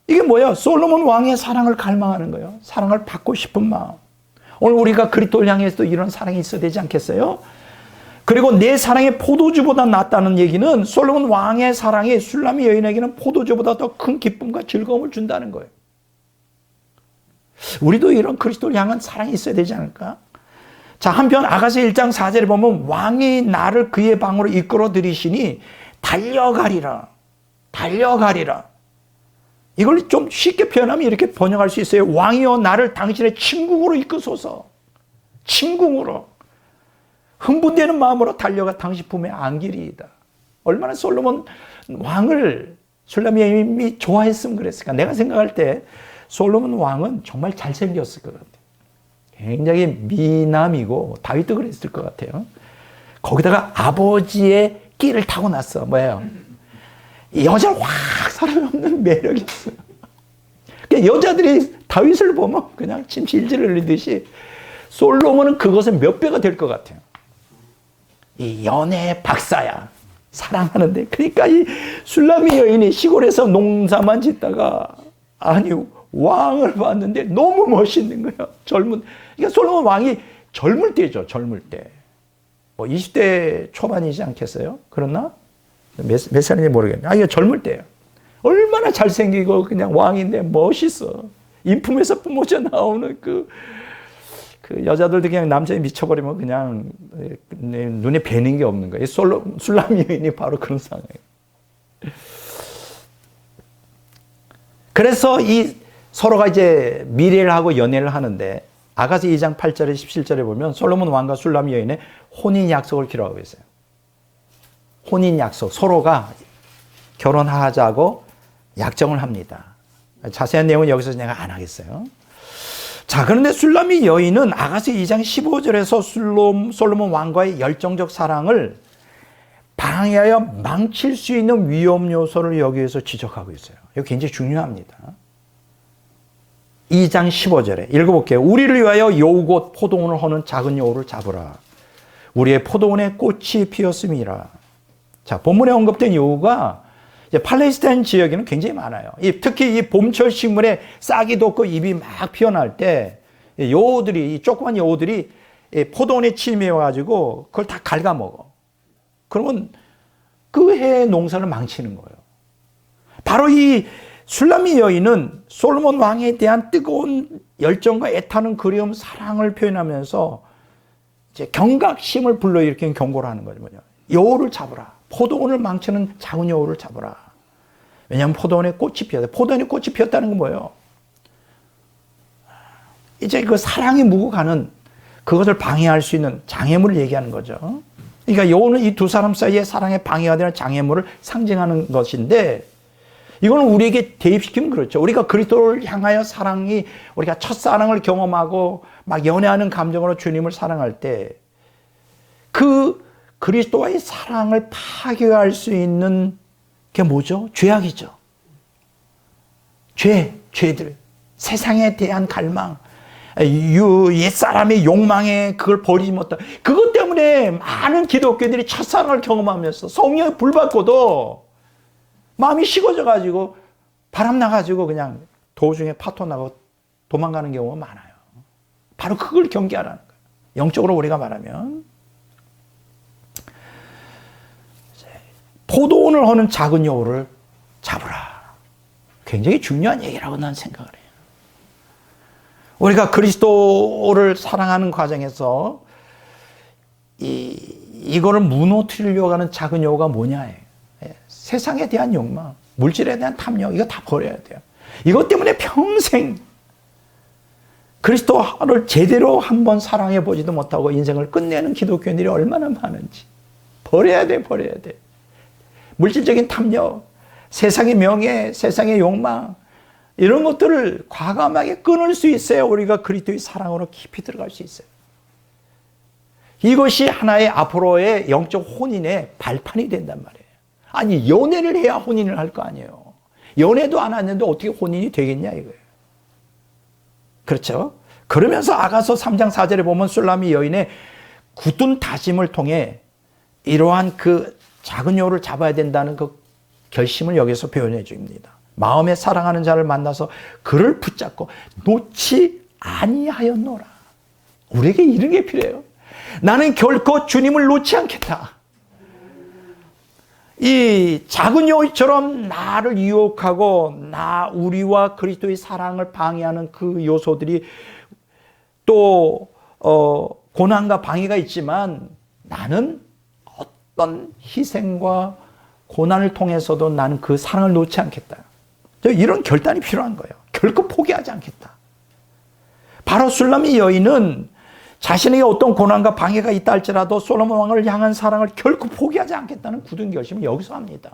이게 뭐예요? 솔로몬 왕의 사랑을 갈망하는 거예요. 사랑을 받고 싶은 마음. 오늘 우리가 그리스도를 향해서도 이런 사랑이 있어야 되지 않겠어요? 그리고 내 사랑이 포도주보다 낫다는 얘기는 솔로몬 왕의 사랑이 술라미 여인에게는 포도주보다 더 큰 기쁨과 즐거움을 준다는 거예요. 우리도 이런 그리스도를 향한 사랑이 있어야 되지 않을까? 자, 한편 아가서 1장 4절에 보면 왕이 나를 그의 방으로 이끌어 들이시니 달려가리라. 달려가리라. 이걸 좀 쉽게 표현하면 이렇게 번역할 수 있어요. 왕이여 나를 당신의 침궁으로 이끄소서. 침궁으로. 흥분되는 마음으로 달려가 당신 품에 안기리이다. 얼마나 솔로몬 왕을 술라미 여인이 좋아했으면 그랬을까. 내가 생각할 때 솔로몬 왕은 정말 잘생겼을 것 같아요. 굉장히 미남이고 다윗도 그랬을 것 같아요. 거기다가 아버지의 끼를 타고났어. 뭐예요? 여자 확 사람 없는 매력이 있어. 그러니까 여자들이 다윗을 보면 그냥 침 질질 흘리듯이 솔로몬은 그것의 몇 배가 될 것 같아요. 이 연애 박사야. 사랑하는데. 그러니까 이 술라미 여인이 시골에서 농사만 짓다가 아니 왕을 봤는데 너무 멋있는 거예요. 그러니까 솔로몬 왕이 젊을 때죠. 젊을 때. 뭐 20대 초반이지 않겠어요? 그렇나? 몇 살인지 모르겠네. 이거 젊을 때예요. 얼마나 잘생기고 그냥 왕인데 멋있어. 인품에서 뿜어져 나오는 그 여자들도 그냥 남자에 미쳐버리면 그냥 눈에 뵈는 게 없는 거예요. 술라미 여인이 바로 그런 상황이에요. 그래서 이 서로가 이제 미래를 하고 연애를 하는데 아가서 2장 8절에 17절에 보면 솔로몬 왕과 술라미 여인의 혼인 약속을 기록하고 있어요. 혼인 약속. 서로가 결혼하자고 약정을 합니다. 자세한 내용은 여기서 내가 안 하겠어요. 자, 그런데 술라미 여인은 아가서 2장 15절에서 솔로몬 왕과의 열정적 사랑을 방해하여 망칠 수 있는 위험 요소를 여기에서 지적하고 있어요. 이거 굉장히 중요합니다. 2장 15절에 읽어볼게요. 우리를 위하여 여우 곧 포도원을 허는 작은 여우를 잡으라. 우리의 포도원에 꽃이 피었음이라. 자, 본문에 언급된 여우가 팔레스타인 지역에는 굉장히 많아요. 특히 이 봄철 식물에 싹이 돋고 잎이 막 피어날 때 여우들이, 이 조그만 여우들이 포도원에 침입해가지고 그걸 다 갉아먹어. 그러면 그 해 농사를 망치는 거예요. 바로 이 술라미 여인은 솔로몬 왕에 대한 뜨거운 열정과 애타는 그리움, 사랑을 표현하면서 이제 경각심을 불러일으키는 경고를 하는 거죠. 뭐냐? 여우를 잡으라. 포도원을 망치는 작은 여우를 잡으라. 왜냐하면 포도원에 꽃이 피었다. 포도원에 꽃이 피었다는 건 뭐예요? 이제 그 사랑이 묵고 가는 그것을 방해할 수 있는 장애물을 얘기하는 거죠. 그러니까 여우는 이 두 사람 사이에 사랑에 방해가 되는 장애물을 상징하는 것인데, 이거는 우리에게 대입시키면 그렇죠. 우리가 그리스도를 향하여 사랑이, 우리가 첫사랑을 경험하고 막 연애하는 감정으로 주님을 사랑할 때 그 그리스도와의 사랑을 파괴할 수 있는 게 뭐죠? 죄악이죠. 죄들. 세상에 대한 갈망. 옛사람의 욕망에 그걸 버리지 못한. 그것 때문에 많은 기독교인들이 첫사랑을 경험하면서 성령에 불받고도 마음이 식어져가지고 바람 나가지고 그냥 도중에 파토 나고 도망가는 경우가 많아요. 바로 그걸 경계하라는 거예요. 영적으로 우리가 말하면. 포도원을 허는 작은 여우를 잡으라. 굉장히 중요한 얘기라고 난 생각을 해요. 우리가 그리스도를 사랑하는 과정에서 이 이거를 무너뜨리려고 하는 작은 욕구가 뭐냐? 세상에 대한 욕망, 물질에 대한 탐욕, 이거 다 버려야 돼요. 이것 때문에 평생 그리스도를 제대로 한번 사랑해 보지도 못하고 인생을 끝내는 기독교인들이 얼마나 많은지. 버려야 돼, 버려야 돼. 물질적인 탐욕, 세상의 명예, 세상의 욕망, 이런 것들을 과감하게 끊을 수 있어야 우리가 그리스도의 사랑으로 깊이 들어갈 수 있어요. 이것이 하나의 앞으로의 영적 혼인의 발판이 된단 말이에요. 아니, 연애를 해야 혼인을 할 거 아니에요. 연애도 안 하는데 어떻게 혼인이 되겠냐 이거예요. 그렇죠? 그러면서 아가서 3장 4절에 보면 술람이 여인의 굳은 다짐을 통해 이러한 그 작은 여우를 잡아야 된다는 그 결심을 여기서 표현해 줍니다. 마음에 사랑하는 자를 만나서 그를 붙잡고 놓지 아니하였노라. 우리에게 이런 게 필요해요. 나는 결코 주님을 놓지 않겠다. 이 작은 여우처럼 나를 유혹하고 우리와 그리스도의 사랑을 방해하는 그 요소들이 또 고난과 방해가 있지만 나는 어떤 희생과 고난을 통해서도 나는 그 사랑을 놓지 않겠다. 이런 결단이 필요한 거예요. 결코 포기하지 않겠다. 바로 술람이 여인은 자신에게 어떤 고난과 방해가 있다 할지라도 솔로몬 왕을 향한 사랑을 결코 포기하지 않겠다는 굳은 결심을 여기서 합니다.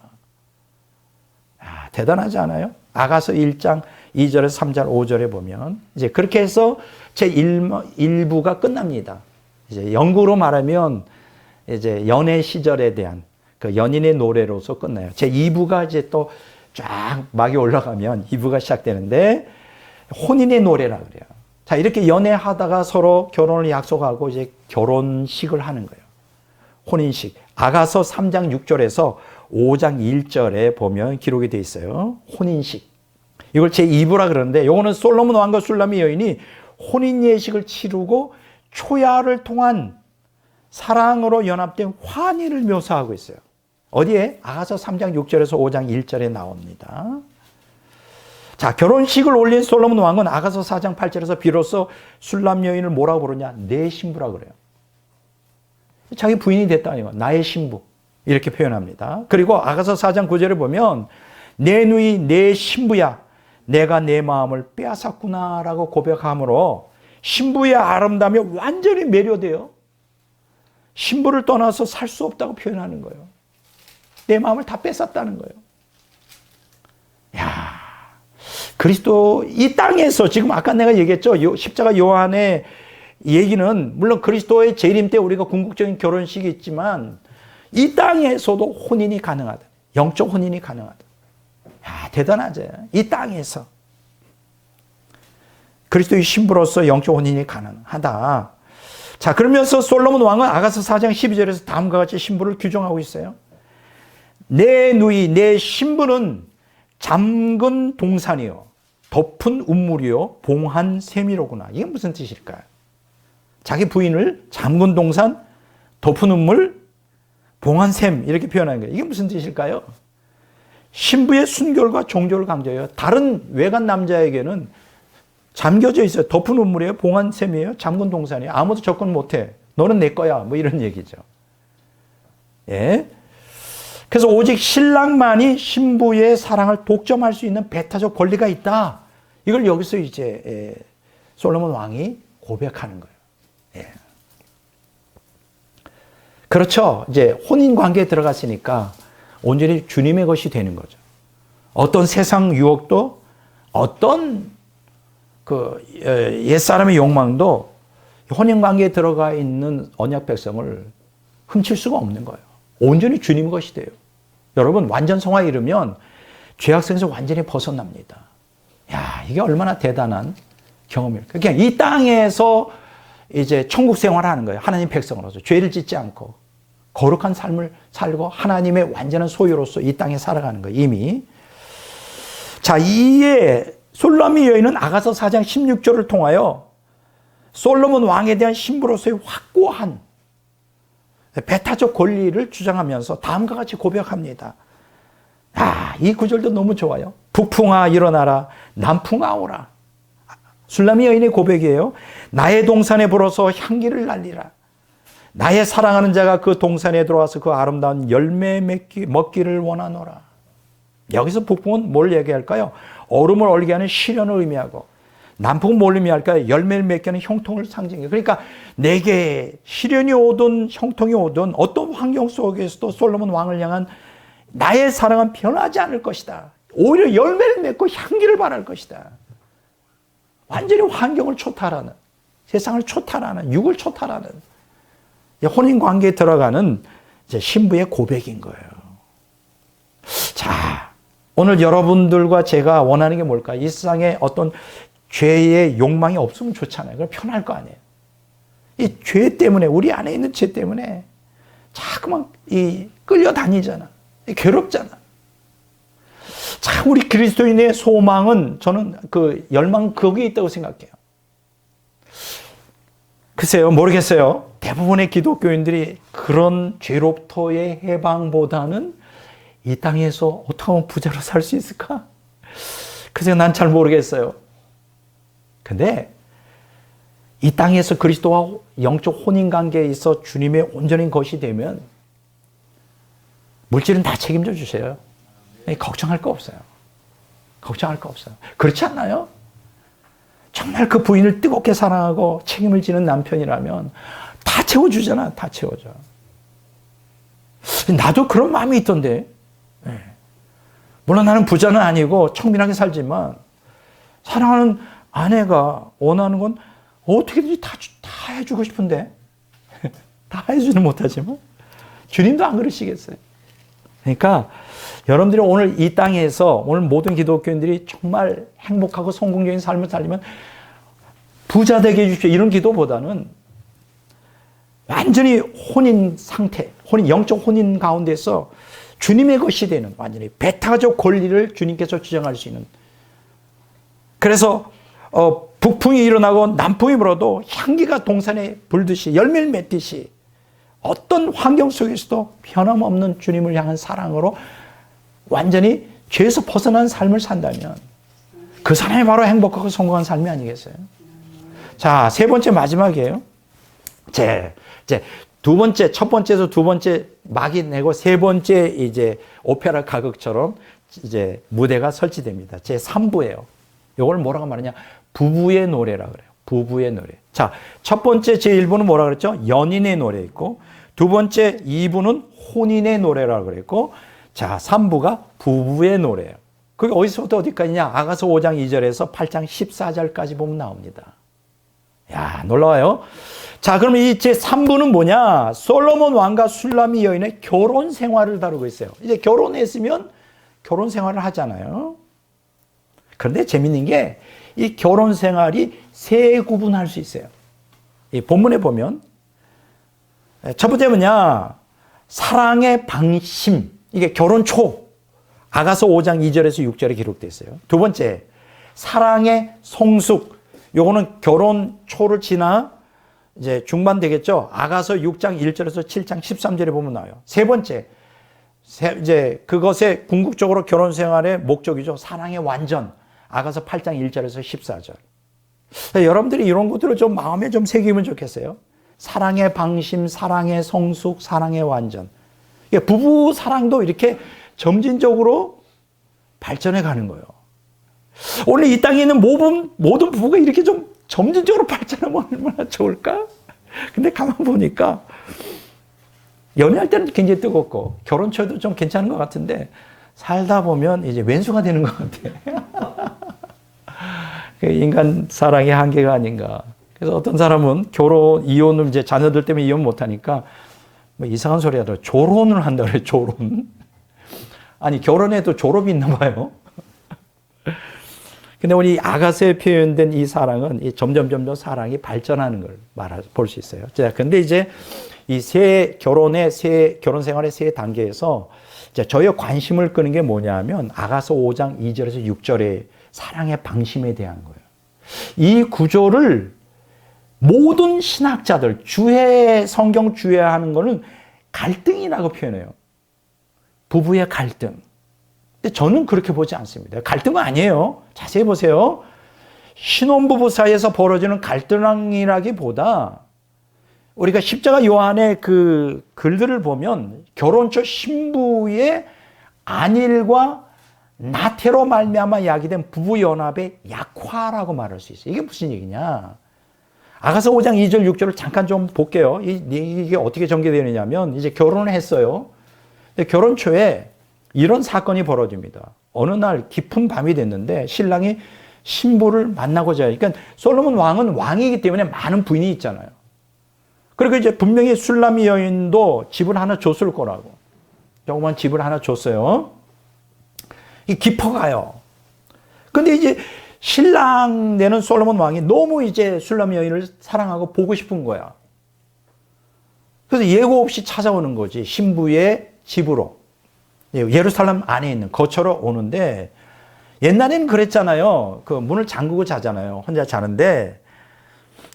대단하지 않아요? 아가서 1장 2절에서 3절 5절에 보면 이제 그렇게 해서 제 1부가 끝납니다. 이제 영구로 말하면 이제 연애 시절에 대한 그 연인의 노래로서 끝나요. 제 2부가 이제 또 쫙 막이 올라가면 2부가 시작되는데 혼인의 노래라 그래요. 자, 이렇게 연애하다가 서로 결혼을 약속하고 이제 결혼식을 하는 거예요. 혼인식. 아가서 3장 6절에서 5장 1절에 보면 기록이 되어 있어요. 혼인식. 이걸 제 2부라 그러는데 요거는 솔로몬 왕과 술람의 여인이 혼인 예식을 치르고 초야를 통한 사랑으로 연합된 환희를 묘사하고 있어요. 어디에? 아가서 3장 6절에서 5장 1절에 나옵니다. 자, 결혼식을 올린 솔로몬 왕은 아가서 4장 8절에서 비로소 술람 여인을 뭐라고 부르냐? 내 신부라 그래요. 자기 부인이 됐다니요. 나의 신부. 이렇게 표현합니다. 그리고 아가서 4장 9절에 보면 내 누이 내 신부야. 내가 내 마음을 빼앗았구나 라고 고백함으로 신부의 아름다움에 완전히 매료돼요. 신부를 떠나서 살 수 없다고 표현하는 거예요. 내 마음을 다 뺏었다는 거예요. 야, 그리스도 이 땅에서 지금 아까 내가 얘기했죠. 십자가 요한의 얘기는 물론 그리스도의 재림 때 우리가 궁극적인 결혼식이 있지만 이 땅에서도 혼인이 가능하다. 영적 혼인이 가능하다. 야, 대단하죠. 이 땅에서 그리스도의 신부로서 영적 혼인이 가능하다. 자, 그러면서 솔로몬 왕은 아가서 4장 12절에서 다음과 같이 신부를 규정하고 있어요. 내 누이, 내 신부는 잠근 동산이요, 덮은 운물이요, 봉한 셈이로구나. 이게 무슨 뜻일까요? 자기 부인을 잠근 동산, 덮은 운물, 봉한 셈 이렇게 표현하는 거예요. 이게 무슨 뜻일까요? 신부의 순결과 종교를 강조해요. 다른 외간 남자에게는 잠겨져 있어요. 덮은 운물이에요, 봉한 셈이에요, 잠근 동산이에요. 아무도 접근 못해. 너는 내 거야. 뭐 이런 얘기죠. 예. 그래서 오직 신랑만이 신부의 사랑을 독점할 수 있는 배타적 권리가 있다. 이걸 여기서 이제 솔로몬 왕이 고백하는 거예요. 예. 그렇죠. 이제 혼인 관계에 들어갔으니까 온전히 주님의 것이 되는 거죠. 어떤 세상 유혹도, 어떤 그 옛사람의 욕망도 혼인 관계에 들어가 있는 언약 백성을 훔칠 수가 없는 거예요. 온전히 주님 것이 돼요. 여러분, 완전 성화에 이르면 죄악성에서 완전히 벗어납니다. 야, 이게 얼마나 대단한 경험일까. 그냥 이 땅에서 이제 천국 생활을 하는 거예요. 하나님 백성으로서 죄를 짓지 않고 거룩한 삶을 살고 하나님의 완전한 소유로서 이 땅에 살아가는 거예요. 이미. 자, 이에 솔로몬 여인은 아가서 4장 16절을 통하여 솔로몬 왕에 대한 신부로서의 확고한 배타적 권리를 주장하면서 다음과 같이 고백합니다. 이 구절도 너무 좋아요. 북풍아 일어나라, 남풍아 오라. 술람이 여인의 고백이에요. 나의 동산에 불어서 향기를 날리라. 나의 사랑하는 자가 그 동산에 들어와서 그 아름다운 열매 먹기를 원하노라. 여기서 북풍은 뭘 얘기할까요? 얼음을 얼게 하는 시련을 의미하고, 남풍은 뭘 의미할까요? 열매를 맺게 하는 형통을 상징해요. 그러니까 내게 시련이 오든 형통이 오든 어떤 환경 속에서도 솔로몬 왕을 향한 나의 사랑은 변하지 않을 것이다. 오히려 열매를 맺고 향기를 발할 것이다. 완전히 환경을 초탈하는, 세상을 초탈하는, 육을 초탈하는 혼인 관계에 들어가는 이제 신부의 고백인 거예요. 자, 오늘 여러분들과 제가 원하는 게 뭘까? 이 세상에 어떤 죄의 욕망이 없으면 좋잖아요. 그럼 편할 거 아니에요. 이 죄 때문에, 우리 안에 있는 죄 때문에 자꾸만 끌려다니잖아. 괴롭잖아. 참, 우리 그리스도인의 소망은, 저는 그 열망은 거기에 있다고 생각해요. 글쎄요, 모르겠어요. 대부분의 기독교인들이 그런 죄로부터의 해방보다는 이 땅에서 어떻게 하면 부자로 살 수 있을까? 그래서 난 잘 모르겠어요. 근데 이 땅에서 그리스도와 영적 혼인관계에 있어 주님의 온전한 것이 되면 물질은 다 책임져 주세요. 걱정할 거 없어요. 걱정할 거 없어요. 그렇지 않나요? 정말 그 부인을 뜨겁게 사랑하고 책임을 지는 남편이라면 다 채워주잖아. 다 채워줘. 나도 그런 마음이 있던데. 물론 나는 부자는 아니고 청빈하게 살지만 사랑하는 아내가 원하는 건 어떻게든지 다 해주고 싶은데 다 해주지는 못하지만 주님도 안 그러시겠어요. 그러니까 여러분들이 오늘 이 땅에서 오늘 모든 기독교인들이 정말 행복하고 성공적인 삶을 살려면 부자 되게 해주십시오. 이런 기도보다는 완전히 혼인 상태, 영적 혼인 가운데서 주님의 것이 되는 완전히 배타적 권리를 주님께서 주장할 수 있는. 그래서 북풍이 일어나고 남풍이 불어도 향기가 동산에 불듯이 열매를 맺듯이 어떤 환경 속에서도 변함없는 주님을 향한 사랑으로 완전히 죄에서 벗어난 삶을 산다면 그 사람이 바로 행복하고 성공한 삶이 아니겠어요? 자, 세 번째 마지막이에요. 이제 두 번째, 첫 번째에서 두 번째 막이 내고 세 번째 이제 오페라 가극처럼 이제 무대가 설치됩니다. 제 3부예요. 이걸 뭐라고 말하냐? 부부의 노래라 그래요. 부부의 노래. 자, 첫 번째 제 1부는 뭐라 그랬죠? 연인의 노래 있고, 두 번째 2부는 혼인의 노래라고 그랬고, 자, 3부가 부부의 노래예요. 그게 어디서부터 어디까지냐? 아가서 5장 2절에서 8장 14절까지 보면 나옵니다. 야, 놀라워요. 자, 그럼 이 제 3부는 뭐냐? 솔로몬 왕과 술라미 여인의 결혼 생활을 다루고 있어요. 이제 결혼했으면 결혼 생활을 하잖아요. 그런데 재밌는 게 이 결혼 생활이 세 구분할 수 있어요. 이 본문에 보면 첫 번째 뭐냐? 사랑의 방심. 이게 결혼 초. 아가서 5장 2절에서 6절에 기록되어 있어요. 두 번째, 사랑의 성숙. 요거는 결혼 초를 지나 이제 중반 되겠죠. 아가서 6장 1절에서 7장 13절에 보면 나와요. 세 번째, 이제 그것의 궁극적으로 결혼 생활의 목적이죠. 사랑의 완전. 아가서 8장 1절에서 14절. 여러분들이 이런 것들을 좀 마음에 좀 새기면 좋겠어요. 사랑의 방심, 사랑의 성숙, 사랑의 완전. 부부 사랑도 이렇게 점진적으로 발전해 가는 거예요. 오늘 이 땅에 있는 모든 부부가 이렇게 좀 점진적으로 발전하면 얼마나 좋을까? 근데 가만 보니까 연애할 때는 굉장히 뜨겁고 결혼 초에도 좀 괜찮은 것 같은데 살다 보면 이제 왼수가 되는 것 같아. 인간 사랑의 한계가 아닌가. 그래서 어떤 사람은 이혼을 이제 자녀들 때문에 이혼 못하니까 뭐 이상한 소리 하더라고요. 조론을 한다 그래요. 조론. 아니, 결혼해도 졸업이 있나 봐요. 근데 우리 아가서에 표현된 이 사랑은 점점 사랑이 발전하는 걸 볼 수 있어요. 자, 근데 이제 이 결혼 생활의 세 단계에서 이제 저의 관심을 끄는 게 뭐냐면 아가서 5장 2절에서 6절의 사랑의 방심에 대한 거예요. 이 구조를 모든 신학자들, 성경 주해하는 거는 갈등이라고 표현해요. 부부의 갈등. 근데 저는 그렇게 보지 않습니다. 갈등은 아니에요. 자세히 보세요. 신혼부부 사이에서 벌어지는 갈등이라기보다 우리가 십자가 요한의 그 글들을 보면 결혼 초 신부의 안일과 나태로 말미암아 야기된 부부 연합의 약화라고 말할 수 있어요. 이게 무슨 얘기냐? 아가서 5장 2절 6절을 잠깐 좀 볼게요. 이게 어떻게 전개되느냐면 이제 결혼을 했어요. 근데 결혼 초에 이런 사건이 벌어집니다. 어느 날 깊은 밤이 됐는데 신랑이 신부를 만나고자 해요. 그러니까 솔로몬 왕은 왕이기 때문에 많은 부인이 있잖아요. 그리고 이제 분명히 술람이 여인도 집을 하나 줬을 거라고. 조그만 집을 하나 줬어요. 이 깊어가요. 근데 이제 신랑 되는 솔로몬 왕이 너무 이제 술람 여인을 사랑하고 보고 싶은 거야. 그래서 예고 없이 찾아오는 거지. 신부의 집으로. 예루살렘 안에 있는 거처로 오는데 옛날에는 그랬잖아요. 그 문을 잠그고 자잖아요. 혼자 자는데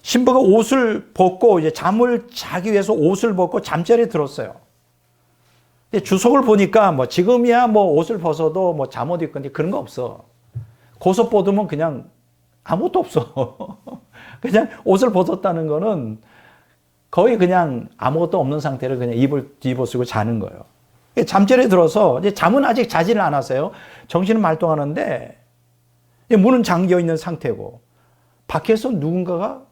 신부가 옷을 벗고 이제 잠을 자기 위해서 옷을 벗고 잠자리에 들었어요. 근데 주석을 보니까 뭐 지금이야 뭐 옷을 벗어도 뭐 잠옷 입고 근데 그런 거 없어. 고소 뻗으면 그냥 아무것도 없어. 그냥 옷을 벗었다는 거는 거의 그냥 아무것도 없는 상태로 그냥 입을 뒤집어 쓰고 자는 거예요. 잠자리에 들어서 이제 잠은 아직 자지를 않았어요. 정신은 말똥하는데 문은 잠겨 있는 상태고 밖에서 누군가가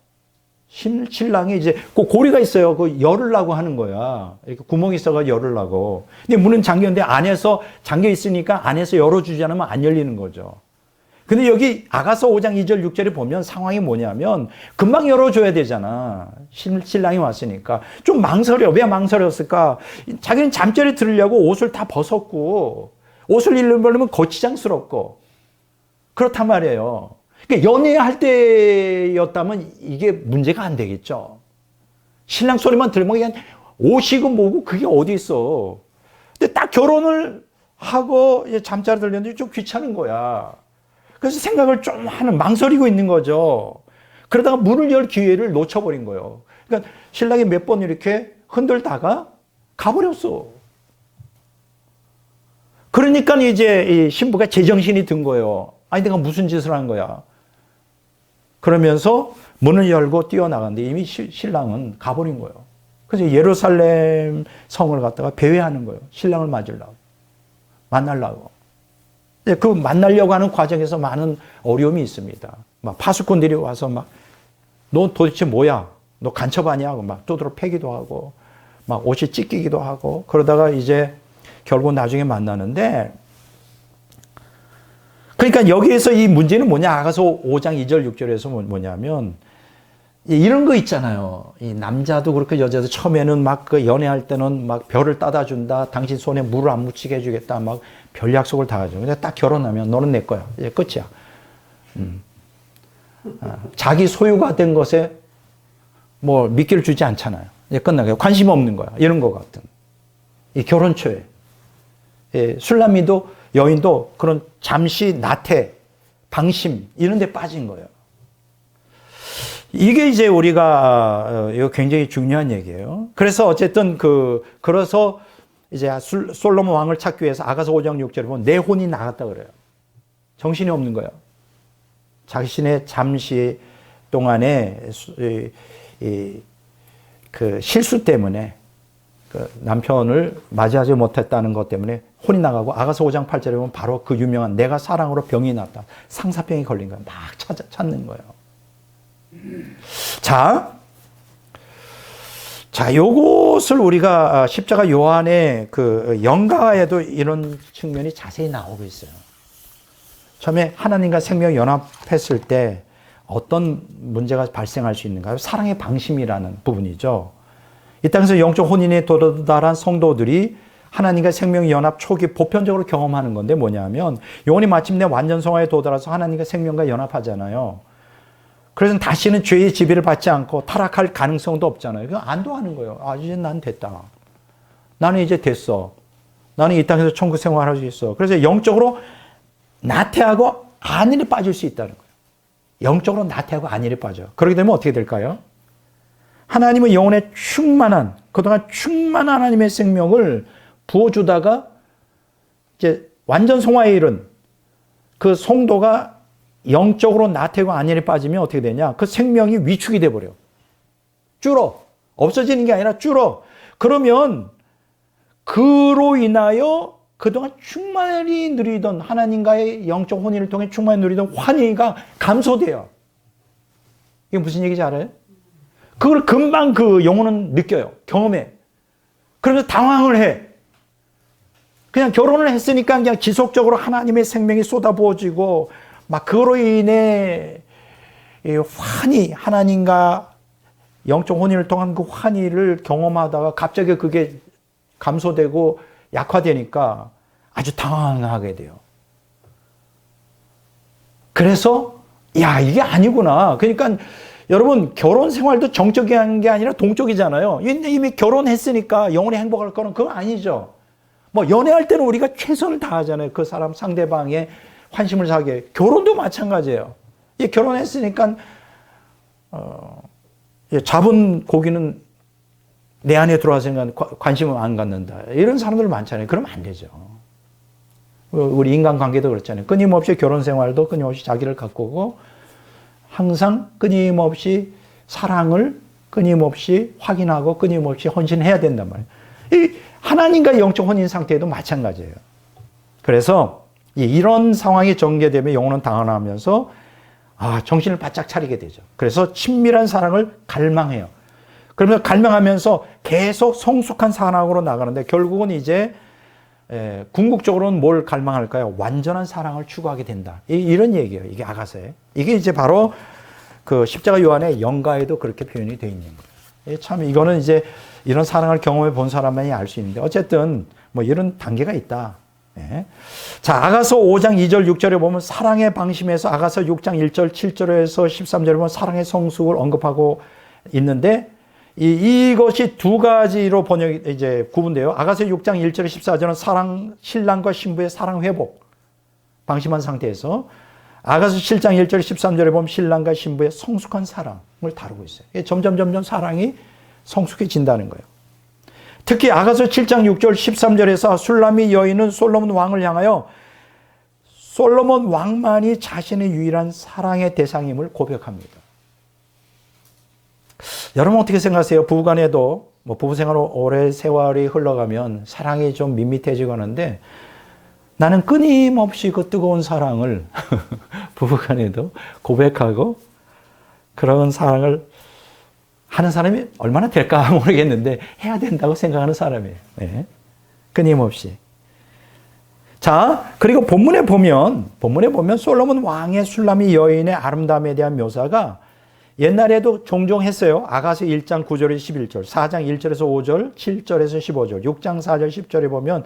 신랑이 이제 그 고리가 있어요. 그 열으려고 하는 거야. 이렇게 구멍이 있어가 열으려고. 근데 문은 잠겨 있는데 안에서 잠겨 있으니까 안에서 열어주지 않으면 안 열리는 거죠. 근데 여기 아가서 5장 2절 6절에 보면 상황이 뭐냐면 금방 열어줘야 되잖아. 신랑이 왔으니까. 좀 망설여. 왜 망설였을까? 자기는 잠자리에 들으려고 옷을 다 벗었고 옷을 입으려면 거치장스럽고 그렇단 말이에요. 그러니까 연애할 때였다면 이게 문제가 안 되겠죠. 신랑 소리만 들으면 그냥 옷이고 뭐고 그게 어디 있어. 근데 딱 결혼을 하고 잠자리에 들렸는데 좀 귀찮은 거야. 그래서 생각을 좀 하는, 망설이고 있는 거죠. 그러다가 문을 열 기회를 놓쳐버린 거예요. 그러니까 신랑이 몇 번 이렇게 흔들다가 가버렸어. 그러니까 이제 이 신부가 제정신이 든 거예요. 아니, 내가 무슨 짓을 한 거야. 그러면서 문을 열고 뛰어나갔는데 이미 신랑은 가버린 거예요. 그래서 예루살렘 성을 갖다가 배회하는 거예요. 신랑을 맞으려고. 만나려고. 그 만나려고 하는 과정에서 많은 어려움이 있습니다. 막 파수꾼들이 와서 막, 너 도대체 뭐야? 너 간첩 아니야? 하고 막 두드러 패기도 하고, 막 옷이 찢기기도 하고, 그러다가 이제 결국 나중에 만나는데, 그러니까 여기에서 이 문제는 뭐냐? 아가서 5장 2절 6절에서 뭐냐면, 이런 거 있잖아요. 이 남자도 그렇고 여자도 처음에는 막 그 연애할 때는 막 별을 따다 준다. 당신 손에 물을 안 묻히게 해주겠다. 막 별 약속을 다 하죠. 근데 딱 결혼하면 너는 내 거야. 이제 끝이야. 자기 소유가 된 것에 뭐 미끼를 주지 않잖아요. 이제 끝나게 관심 없는 거야. 이런 거 같은. 이 결혼 초에. 예, 술람이도 여인도 그런 잠시 나태, 방심 이런 데 빠진 거예요. 이게 이제 우리가 이거 굉장히 중요한 얘기예요. 그래서 어쨌든 그래서 이제 솔로몬 왕을 찾기 위해서 아가서 5장 6절에 보면 내 혼이 나갔다 그래요. 정신이 없는 거예요. 자신의 잠시 동안에 그 실수 때문에 그 남편을 맞이하지 못했다는 것 때문에 혼이 나가고 아가서 5장 8절에 보면 바로 그 유명한 내가 사랑으로 병이 났다. 상사병이 걸린 거예요. 막 찾는 거예요. 자, 요것을 우리가 십자가 요한의 그 영가에도 이런 측면이 자세히 나오고 있어요. 처음에 하나님과 생명 연합했을 때 어떤 문제가 발생할 수 있는가요? 사랑의 방심이라는 부분이죠. 이 땅에서 영적 혼인에 도달한 성도들이 하나님과 생명 연합 초기 보편적으로 경험하는 건데 뭐냐면 영혼이 마침내 완전 성화에 도달해서 하나님과 생명과 연합하잖아요. 그래서 다시는 죄의 지배를 받지 않고 타락할 가능성도 없잖아요. 그냥 안도하는 거예요. 아, 이제 난 됐다. 나는 이제 됐어. 나는 이 땅에서 천국 생활할 수 있어. 그래서 영적으로 나태하고 안일에 빠질 수 있다는 거예요. 영적으로 나태하고 안일에 빠져. 그렇게 되면 어떻게 될까요? 하나님은 영혼에 충만한, 그동안 충만한 하나님의 생명을 부어주다가 이제 완전 성화에 이른 그 성도가 영적으로 나태고 안일에 빠지면 어떻게 되냐? 그 생명이 위축이 돼버려. 줄어. 없어지는 게 아니라 줄어. 그러면 그로 인하여 그동안 충만히 누리던 하나님과의 영적 혼인을 통해 충만히 누리던 환희가 감소돼요. 이게 무슨 얘기인지 알아요? 그걸 금방 그 영혼은 느껴요. 경험해. 그러면서 당황을 해. 그냥 결혼을 했으니까 그냥 지속적으로 하나님의 생명이 쏟아부어지고 막 그로 인해 환희, 하나님과 영적 혼인을 통한 그 환희를 경험하다가 갑자기 그게 감소되고 약화되니까 아주 당황하게 돼요. 그래서 야, 이게 아니구나. 그러니까 여러분, 결혼 생활도 정적인 게 아니라 동적이잖아요. 이미 결혼했으니까 영원히 행복할 거는 그건 아니죠. 뭐 연애할 때는 우리가 최선을 다하잖아요. 그 사람 상대방의 환심을 사게. 결혼도 마찬가지예요. 결혼했으니까 잡은 고기는 내 안에 들어와서 관심을 안 갖는다. 이런 사람들 많잖아요. 그러면 안 되죠. 우리 인간관계도 그렇잖아요. 끊임없이 결혼 생활도 끊임없이 자기를 가꾸고 항상 끊임없이 사랑을 끊임없이 확인하고 끊임없이 헌신해야 된단 말이에요. 이 하나님과 영적 혼인 상태에도 마찬가지예요. 그래서 이런 상황이 전개되면 영혼은 당황하면서 정신을 바짝 차리게 되죠. 그래서 친밀한 사랑을 갈망해요. 그러면 갈망하면서 계속 성숙한 사랑으로 나가는데 결국은 이제 궁극적으로는 뭘 갈망할까요? 완전한 사랑을 추구하게 된다. 이런 얘기예요. 이게 아가서에. 이게 이제 바로 그 십자가 요한의 영가에도 그렇게 표현이 되어 있는 거예요. 참 이거는 이제 이런 사랑을 경험해 본 사람만이 알 수 있는데 어쨌든 뭐 이런 단계가 있다. 자, 아가서 5장 2절 6절에 보면 사랑의 방심에서 아가서 6장 1절 7절에서 13절에 보면 사랑의 성숙을 언급하고 있는데 이것이 두 가지로 이제 구분돼요. 아가서 6장 1절 14절은 신랑과 신부의 사랑 회복, 방심한 상태에서 아가서 7장 1절 13절에 보면 신랑과 신부의 성숙한 사랑을 다루고 있어요. 점점 사랑이 성숙해진다는 거예요. 특히 아가서 7장 6절 13절에서 술람이 여인은 솔로몬 왕을 향하여 솔로몬 왕만이 자신의 유일한 사랑의 대상임을 고백합니다. 여러분 어떻게 생각하세요? 부부간에도 부부 생활 오래 세월이 흘러가면 사랑이 좀 밋밋해지고 하는데 나는 끊임없이 그 뜨거운 사랑을 부부간에도 고백하고 그런 사랑을 하는 사람이 얼마나 될까 모르겠는데 해야 된다고 생각하는 사람이에요. 네. 끊임없이. 자, 그리고 본문에 보면 솔로몬 왕의 술람이 여인의 아름다움에 대한 묘사가 옛날에도 종종 했어요. 아가서 1장 9절에서 11절, 4장 1절에서 5절, 7절에서 15절, 6장 4절 10절에 보면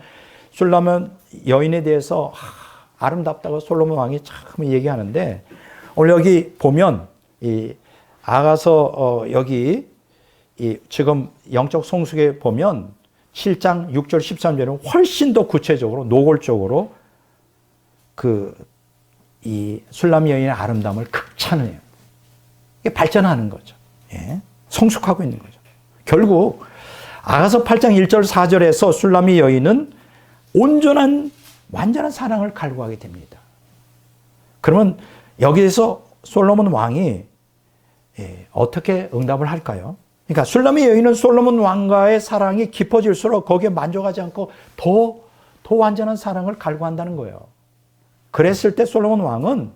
술람은 여인에 대해서 아름답다고 솔로몬 왕이 참 얘기하는데 오늘 여기 보면 이 아가서 여기 지금 영적 성숙에 보면 7장 6절 13절은 훨씬 더 구체적으로 노골적으로 이 술람 여인의 아름다움을 극찬해요. 이게 발전하는 거죠. 예. 성숙하고 있는 거죠. 결국 아가서 8장 1절 4절에서 술람이 여인은 완전한 사랑을 갈구하게 됩니다. 그러면 여기에서 솔로몬 왕이 어떻게 응답을 할까요? 그러니까 술람의 여인은 솔로몬 왕과의 사랑이 깊어질수록 거기에 만족하지 않고 더 완전한 사랑을 갈구한다는 거예요. 그랬을 때 솔로몬 왕은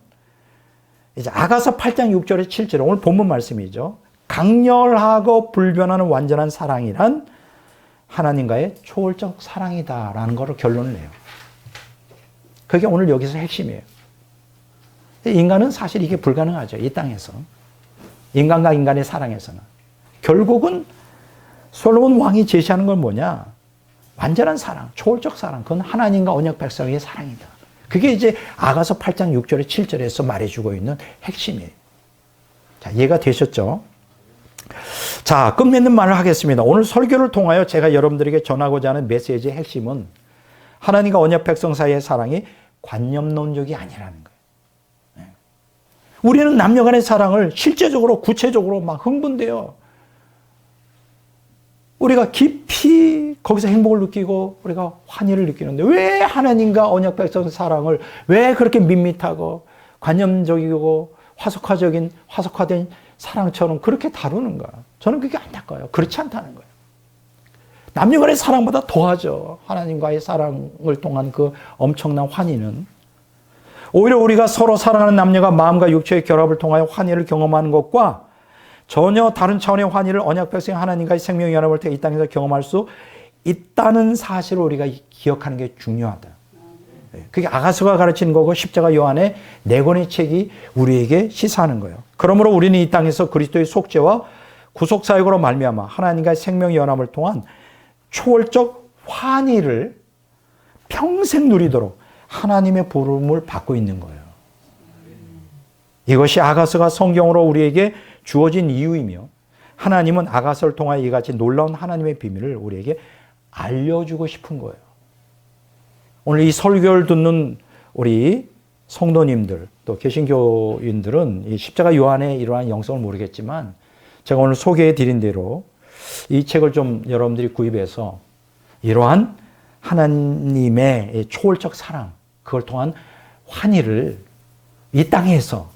이제 아가서 8장 6절에 7절에 오늘 본문 말씀이죠. 강렬하고 불변하는 완전한 사랑이란 하나님과의 초월적 사랑이다라는 것을 결론을 내요. 그게 오늘 여기서 핵심이에요. 인간은 사실 이게 불가능하죠. 이 땅에서. 인간과 인간의 사랑에서는. 결국은 솔로몬 왕이 제시하는 건 뭐냐? 완전한 사랑, 초월적 사랑. 그건 하나님과 언약 백성의 사랑이다. 그게 이제 아가서 8장 6절에 7절에서 말해주고 있는 핵심이에요. 자, 이해가 되셨죠? 자, 끝맺는 말을 하겠습니다. 오늘 설교를 통하여 제가 여러분들에게 전하고자 하는 메시지의 핵심은 하나님과 언약 백성 사이의 사랑이 관념론적이 아니라는 거예요. 우리는 남녀 간의 사랑을 실제적으로 구체적으로 막 흥분돼요. 우리가 깊이 거기서 행복을 느끼고 우리가 환희를 느끼는데 왜 하나님과 언약 백성의 사랑을 왜 그렇게 밋밋하고 관념적이고 화석화된 사랑처럼 그렇게 다루는 거야. 저는 그게 안타까워요. 그렇지 않다는 거예요. 남녀간의 사랑보다 더하죠. 하나님과의 사랑을 통한 그 엄청난 환희는. 오히려 우리가 서로 사랑하는 남녀가 마음과 육체의 결합을 통하여 환희를 경험하는 것과 전혀 다른 차원의 환희를 언약 백성 하나님과의 생명의 연합을 통해 이 땅에서 경험할 수 있다는 사실을 우리가 기억하는 게 중요하다. 그게 아가서가 가르치는 거고 십자가 요한의 네 권의 책이 우리에게 시사하는 거예요. 그러므로 우리는 이 땅에서 그리스도의 속죄와 구속사역으로 말미암아 하나님과의 생명의 연합을 통한 초월적 환희를 평생 누리도록 하나님의 부름을 받고 있는 거예요. 이것이 아가서가 성경으로 우리에게 주어진 이유이며 하나님은 아가서를 통하여 이같이 놀라운 하나님의 비밀을 우리에게 알려주고 싶은 거예요. 오늘 이 설교를 듣는 우리 성도님들 또 개신교인들은 이 십자가 요한의 이러한 영성을 모르겠지만 제가 오늘 소개해 드린 대로 이 책을 좀 여러분들이 구입해서 이러한 하나님의 초월적 사랑 그걸 통한 환희를 이 땅에서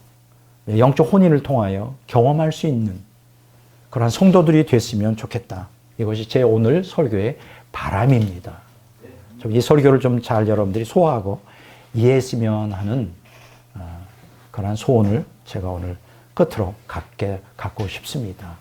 영적 혼인을 통하여 경험할 수 있는 그러한 성도들이 됐으면 좋겠다. 이것이 제 오늘 설교의 바람입니다. 이 설교를 좀 잘 여러분들이 소화하고 이해했으면 하는 그러한 소원을 제가 오늘 끝으로 갖고 싶습니다.